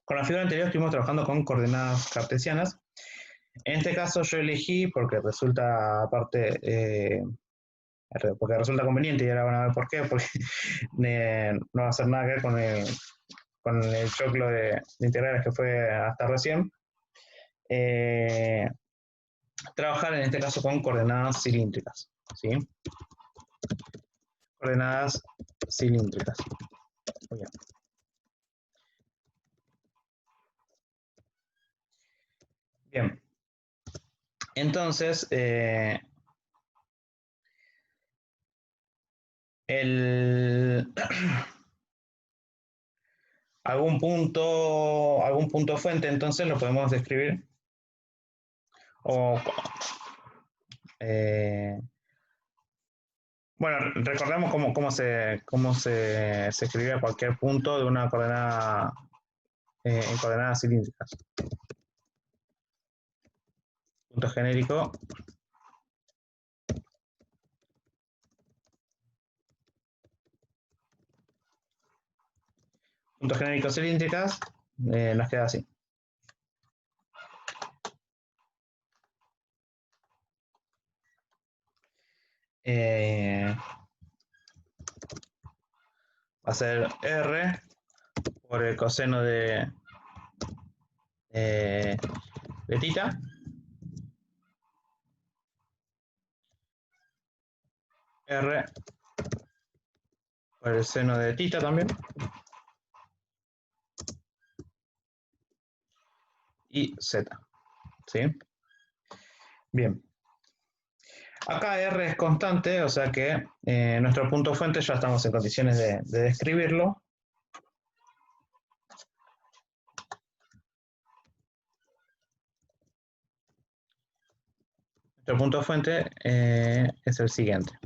con la figura anterior estuvimos trabajando con coordenadas cartesianas. En este caso yo elegí, porque resulta conveniente, y ahora van a ver por qué, porque no va a hacer nada que ver con el choclo de integrales que fue hasta recién. Trabajar en este caso con coordenadas cilíndricas, ¿sí? Coordenadas cilíndricas. Bien. Bien. Entonces, algún punto fuente, entonces lo podemos describir bueno, recordemos cómo se escribía cualquier punto de una coordenada en coordenadas cilíndricas. Punto genérico. Puntos genéricos cilíndricas, nos queda así. va a ser R por el coseno de tita. R por el seno de tita también. Y Z. ¿Sí? Bien. Acá R es constante, o sea que nuestro punto fuente ya estamos en condiciones de describirlo. Nuestro punto fuente es el siguiente.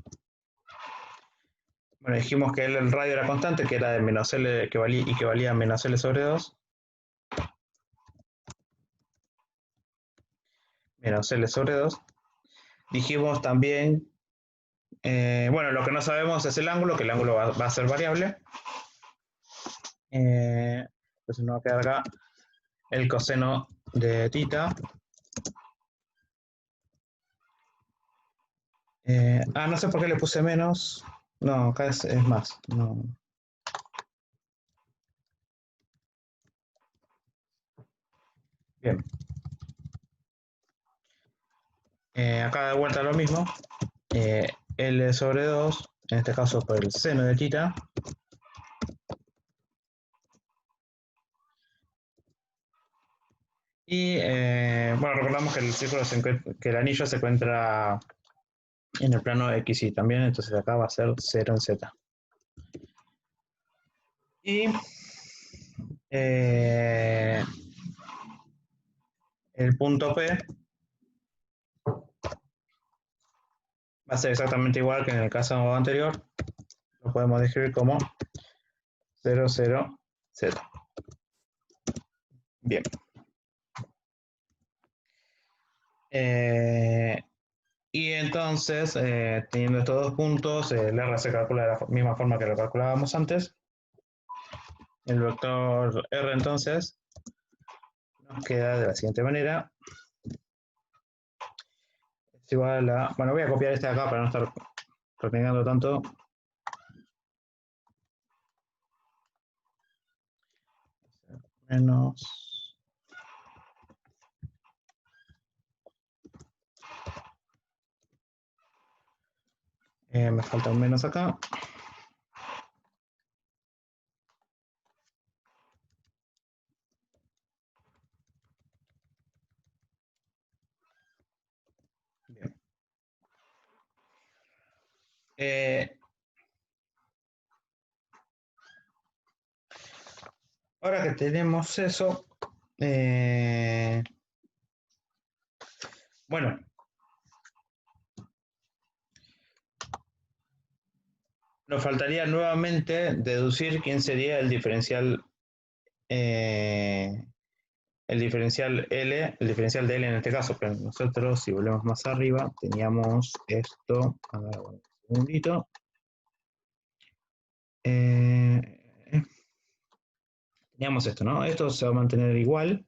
Bueno, dijimos que el radio era constante, que era de menos L que valía menos L sobre 2. Menos L sobre 2. Dijimos también, bueno, lo que no sabemos es el ángulo, que el ángulo va a ser variable. Entonces nos va a quedar acá el coseno de tita. No sé por qué le puse menos. No, acá es más. No. Bien. Acá de vuelta lo mismo. L sobre 2, en este caso por el seno de tita. Y bueno, recordamos que el círculo que el anillo se encuentra en el plano X y también, entonces acá va a ser 0 en Z. Y el punto P va a ser exactamente igual que en el caso anterior. Lo podemos describir como 0, 0, Z. Bien. Y entonces, teniendo estos dos puntos, el R se calcula de la misma forma que lo calculábamos antes. El vector R entonces nos queda de la siguiente manera. Es igual a... Bueno, voy a copiar este de acá para no estar renegando tanto. Menos... me falta un menos acá. Bien. Ahora que tenemos eso, bueno, nos faltaría nuevamente deducir quién sería el diferencial L, el diferencial de L en este caso, pero nosotros si volvemos más arriba teníamos esto, a ver, un segundito. Teníamos esto, ¿no? Esto se va a mantener igual.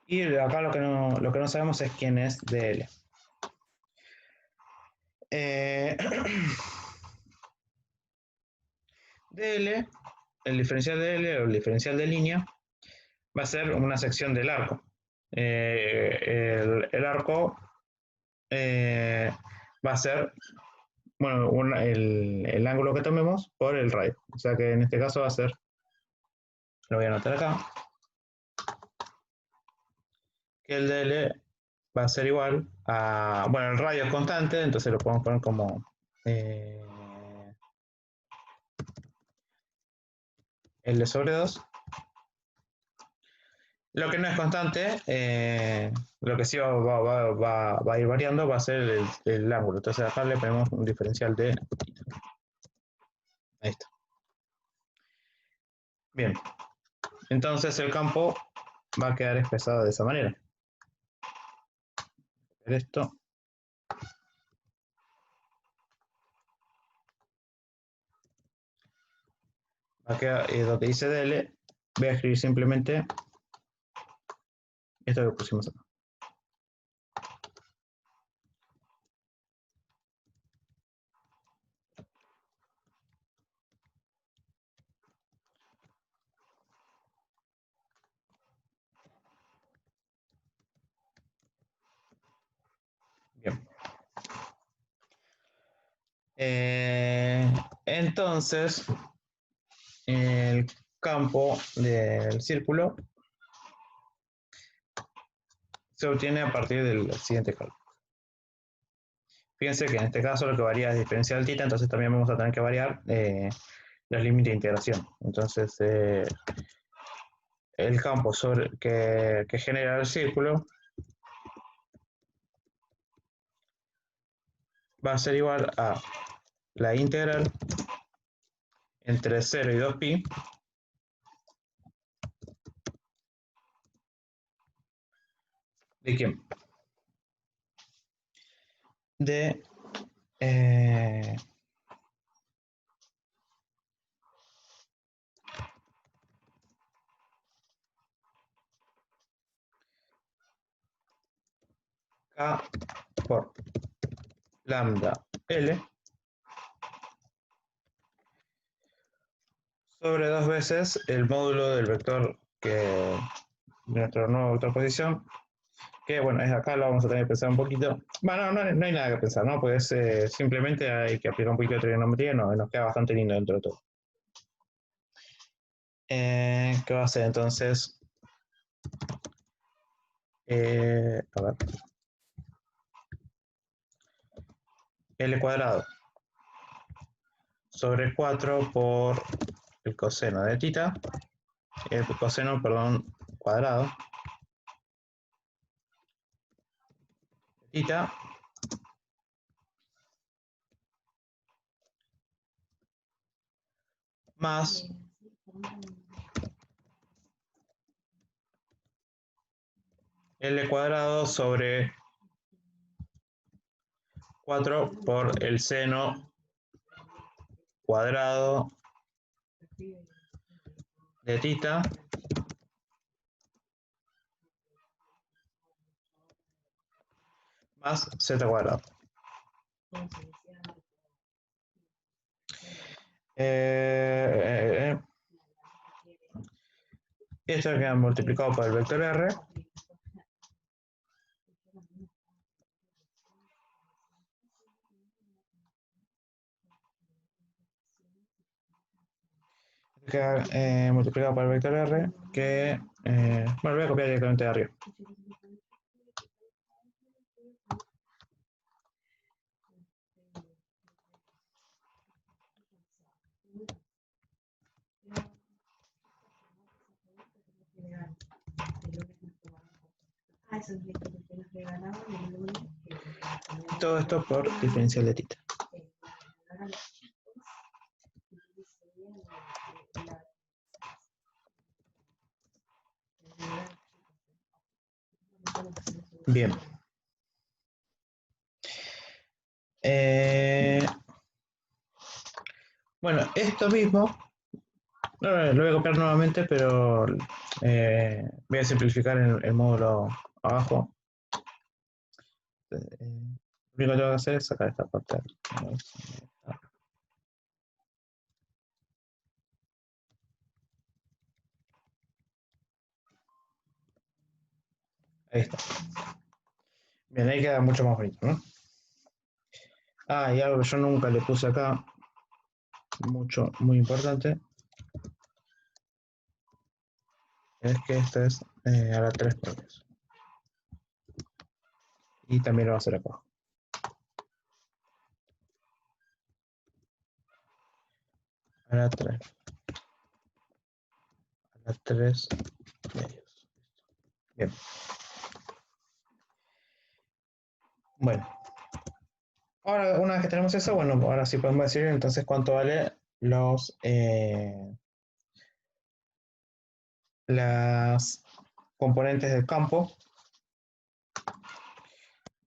Y acá lo que no sabemos es quién es DL. DL, el diferencial de L o el diferencial de línea, va a ser una sección del arco. El arco va a ser, bueno, el ángulo que tomemos por el radio. O sea que en este caso va a ser, lo voy a anotar acá, que el DL va a ser igual a, bueno, el radio es constante, entonces lo podemos poner como L sobre 2. Lo que no es constante, lo que sí va a ir variando va a ser el ángulo. Entonces acá le ponemos un diferencial de θ. Ahí está. Bien. Entonces el campo va a quedar expresado de esa manera. Esto. Acá donde dice DL, voy a escribir simplemente esto que pusimos acá. Bien. Entonces, el campo del círculo se obtiene a partir del siguiente cálculo. Fíjense que en este caso lo que varía es diferencial θ, entonces también vamos a tener que variar los límites de integración. Entonces, el campo que genera el círculo va a ser igual a la integral entre 0 y 2pi ¿de quién? De K por lambda L sobre 2 veces el módulo del vector que nuestro nuevo vector posición, que bueno, es acá, lo vamos a tener que pensar un poquito. Bueno, no hay nada que pensar, ¿no? Pues simplemente hay que aplicar un poquito de trigonometría, no, nos queda bastante lindo dentro de todo. ¿Qué va a ser entonces? A ver. L cuadrado sobre 4 por el coseno de θ, el coseno, perdón, cuadrado de θ más L cuadrado sobre 4 por el seno cuadrado de θ más z cuadrado. Esto queda multiplicado por el vector R. Queda multiplicado por el vector R, que, bueno, voy a copiar directamente de arriba. Todo esto por diferencial de θ. Bien. Bueno, esto mismo lo voy a copiar nuevamente, pero voy a simplificar el módulo abajo. Lo único que tengo que hacer es sacar esta parte. Ahí está. Bien, ahí queda mucho más bonito, ¿no? Ah, y algo que yo nunca le puse acá, muy importante, es que esto es a la 3 por 10. Y también lo va a hacer acá. A la 3. A la 3 medios. Bien. Bueno. Ahora, una vez que tenemos eso, bueno, ahora sí podemos decir entonces cuánto vale las componentes del campo.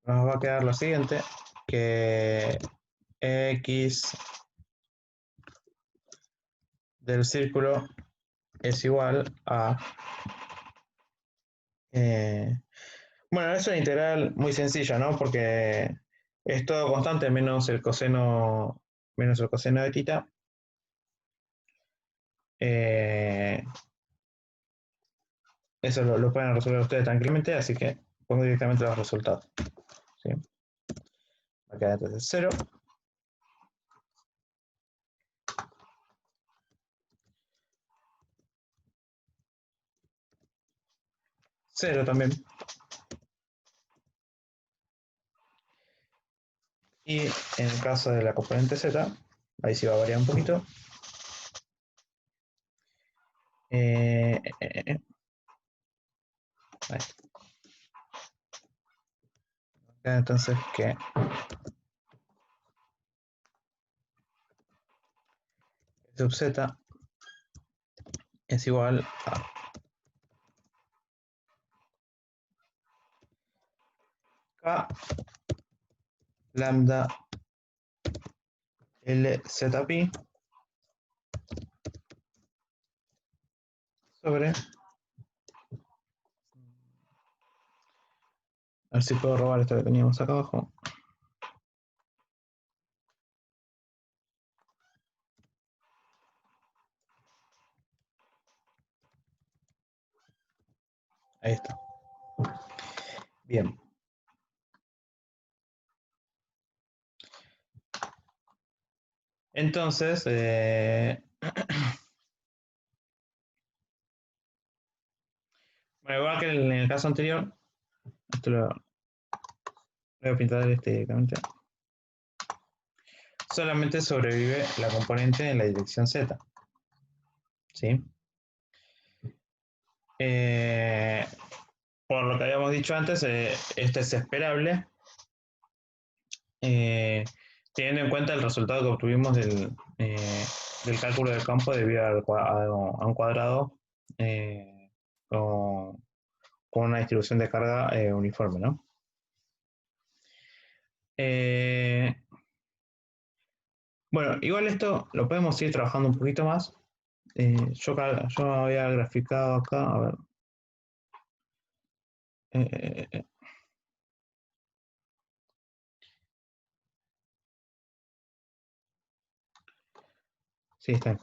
Nos va a quedar lo siguiente, que X del círculo es igual a... bueno, es una integral muy sencilla, ¿no? Porque es todo constante menos el coseno de tita. Eso lo pueden resolver ustedes tranquilamente, así que pongo directamente los resultados. ¿Sí? Acá entonces 0. 0 también. Y en el caso de la componente z, ahí sí va a variar un poquito. Ahí. Entonces que sub z es igual a k lambda LZ pi sobre, a ver si puedo robar esto que teníamos acá abajo. Ahí está. Bien. Entonces, bueno, igual que en el caso anterior, esto lo voy a pintar directamente. Solamente sobrevive la componente en la dirección z. ¿Sí? Por lo que habíamos dicho antes, este es esperable, teniendo en cuenta el resultado que obtuvimos del cálculo del campo debido a un cuadrado con, con una distribución de carga uniforme, ¿no? Bueno, igual esto lo podemos ir trabajando un poquito más. Yo había graficado acá, a ver. Eh, eh, sí, está.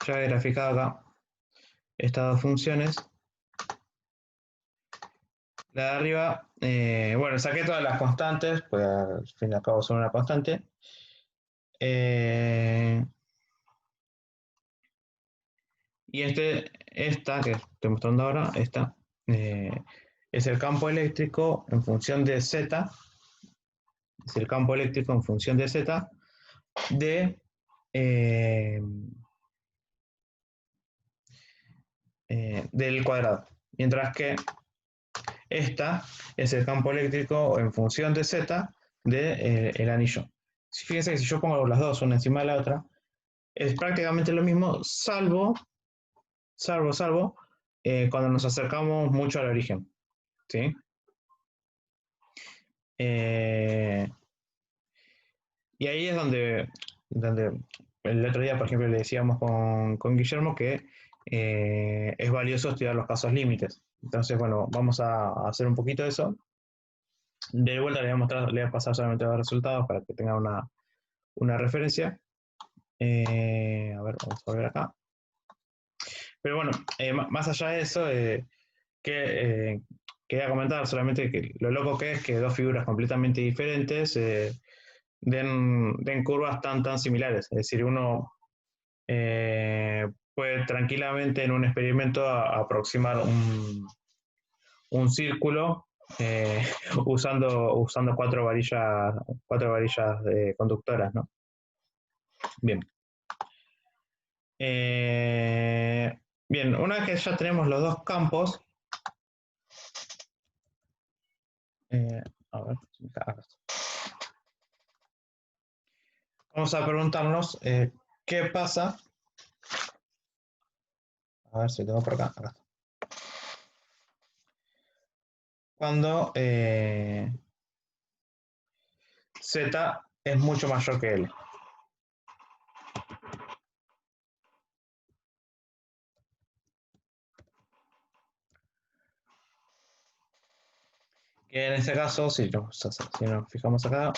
Ya he graficado acá estas dos funciones. La de arriba, bueno, saqué todas las constantes, pues al fin y al cabo son una constante. Y esta que estoy mostrando ahora, es el campo eléctrico en función de z, es el campo eléctrico en función de z de, eh, del cuadrado. Mientras que esta es el campo eléctrico en función de z del anillo. Fíjense que si yo pongo las dos una encima de la otra, es prácticamente lo mismo, salvo cuando nos acercamos mucho al origen. ¿Sí? Y ahí es donde el otro día, por ejemplo, le decíamos con Guillermo que es valioso estudiar los casos límites. Entonces, bueno, vamos a hacer un poquito de eso. De vuelta le voy a pasar solamente los resultados para que tenga una referencia. A ver, vamos a ver acá. Pero bueno, más allá de eso, quería comentar solamente que lo loco que es que dos figuras completamente diferentes den curvas tan similares. Es decir, uno puede tranquilamente en un experimento aproximar un círculo usando cuatro varillas conductoras, ¿no? Bien. Bien, una vez que ya tenemos los dos campos, a ver, vamos a preguntarnos qué pasa. A ver si tengo por acá. Cuando Z es mucho mayor que L. Que en este caso, si nos fijamos acá,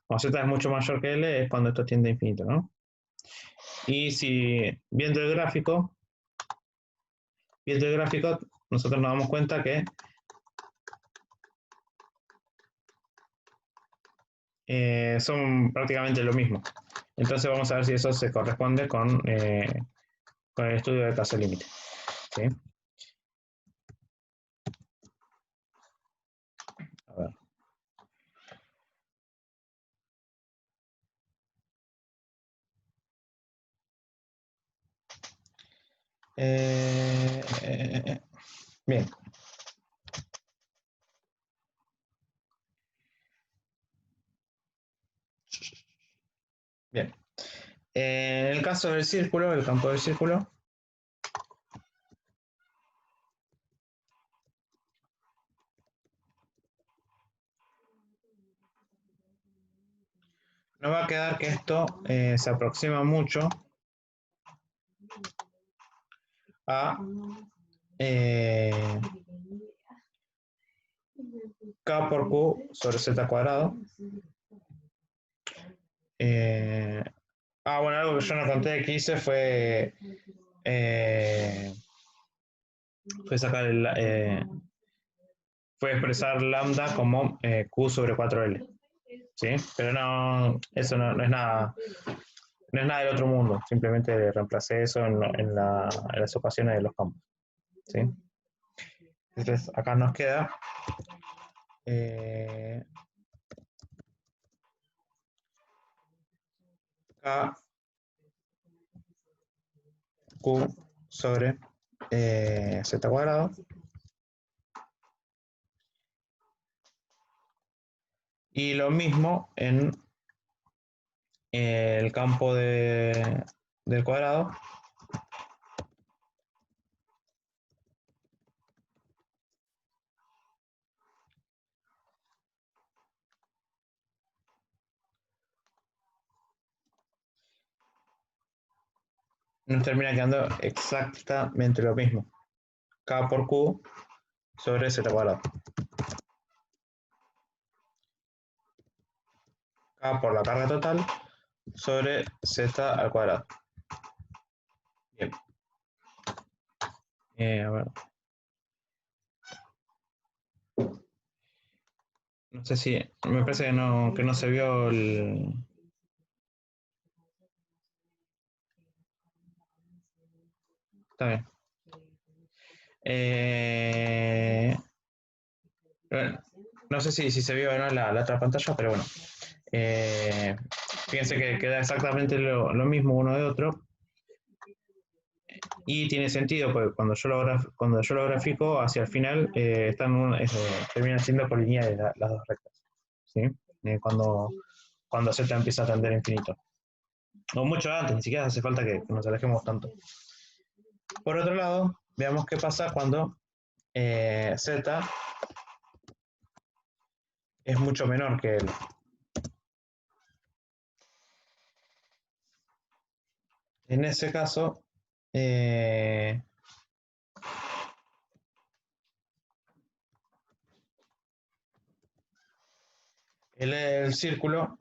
cuando z es mucho mayor que L es cuando esto tiende a infinito, ¿no? Y si viendo el gráfico, nosotros nos damos cuenta que son prácticamente lo mismo. Entonces vamos a ver si eso se corresponde con el estudio de caso límite. ¿Sí? A ver. Bien. Bien. En el caso del círculo, el campo del círculo, nos va a quedar que esto se aproxima mucho a K por Q sobre Z cuadrado. Bueno, algo que yo no conté que hice fue sacar fue expresar lambda como Q sobre 4L. ¿Sí? Pero no, eso no es nada. No es nada del otro mundo, simplemente reemplacé eso en las ecuaciones de los campos. ¿Sí? Entonces, acá nos queda K Q sobre Z cuadrado. Y lo mismo en el campo del cuadrado. Nos termina quedando exactamente lo mismo. K por Q sobre Z cuadrado. K por la carga total sobre Z al cuadrado. Bien. A ver. No sé si, me parece que no se vio el... Está bien. Bueno, no sé si se vio o no la otra pantalla, pero bueno. Fíjense que queda exactamente lo mismo uno de otro. Y tiene sentido, porque cuando yo lo grafico, hacia el final terminan siendo colineales las dos rectas. ¿Sí? Cuando Z empieza a tender a infinito. O mucho antes, ni siquiera hace falta que nos alejemos tanto. Por otro lado, veamos qué pasa cuando Z es mucho menor que L. En ese caso, L del círculo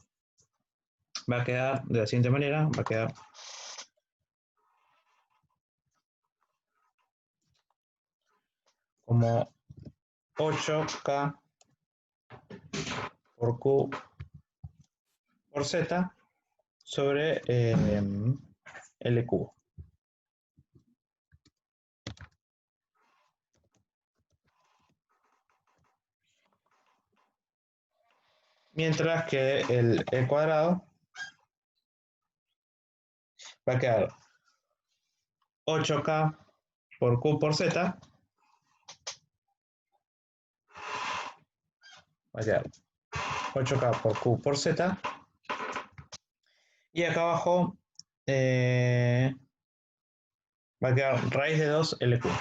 va a quedar de la siguiente manera, va a quedar como 8K por Q por Z sobre L cubo. Mientras que el cuadrado va a quedar 8K por Q por Z. Va a quedar 8K por Q por Z. Y acá abajo va a quedar raíz de 2 L cubo.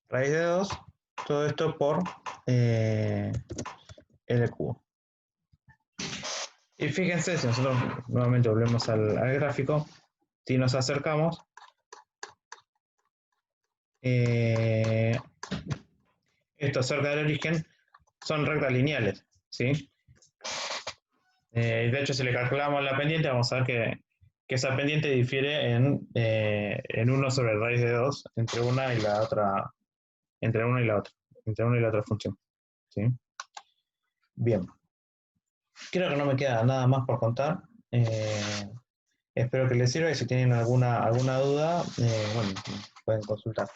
Raíz de 2, todo esto por L cubo. Y fíjense, si nosotros nuevamente volvemos al gráfico, si nos acercamos, esto cerca del origen son rectas lineales, ¿sí? De hecho, si le calculamos la pendiente, vamos a ver que esa pendiente difiere en 1 sobre raíz de 2 entre una y la otra, entre una y la otra, entre una y la otra función, ¿sí? Bien. Creo que no me queda nada más por contar. Espero que les sirva y si tienen alguna duda, bueno, pueden consultar.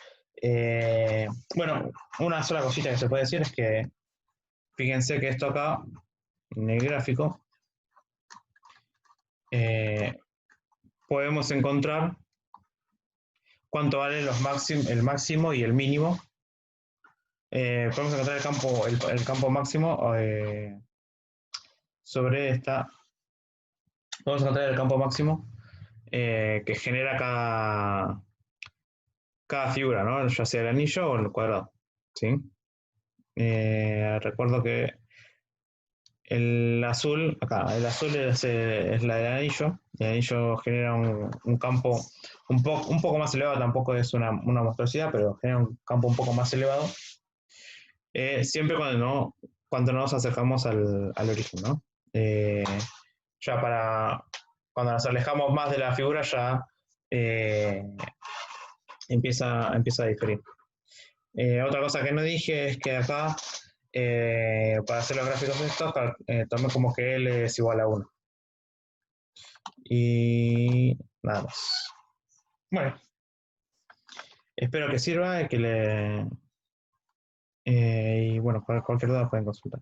Bueno, una sola cosita que se puede decir es que fíjense que esto acá, en el gráfico, podemos encontrar cuánto vale el máximo y el mínimo. Podemos encontrar el campo máximo sobre esta. Podemos encontrar el campo máximo que genera cada figura, ¿no? Ya sea el anillo o el cuadrado, ¿sí? Recuerdo que el azul, acá, el azul es la del anillo. El anillo genera un campo un poco más elevado, tampoco es una monstruosidad, pero genera un campo un poco más elevado. Siempre cuando nos acercamos al origen, ¿no? Ya cuando nos alejamos más de la figura, ya eh, empieza a diferir. Otra cosa que no dije es que acá, para hacer los gráficos de estos, tomé como que L es igual a 1. Y nada más. Bueno, espero que sirva y y bueno, cualquier duda pueden consultar.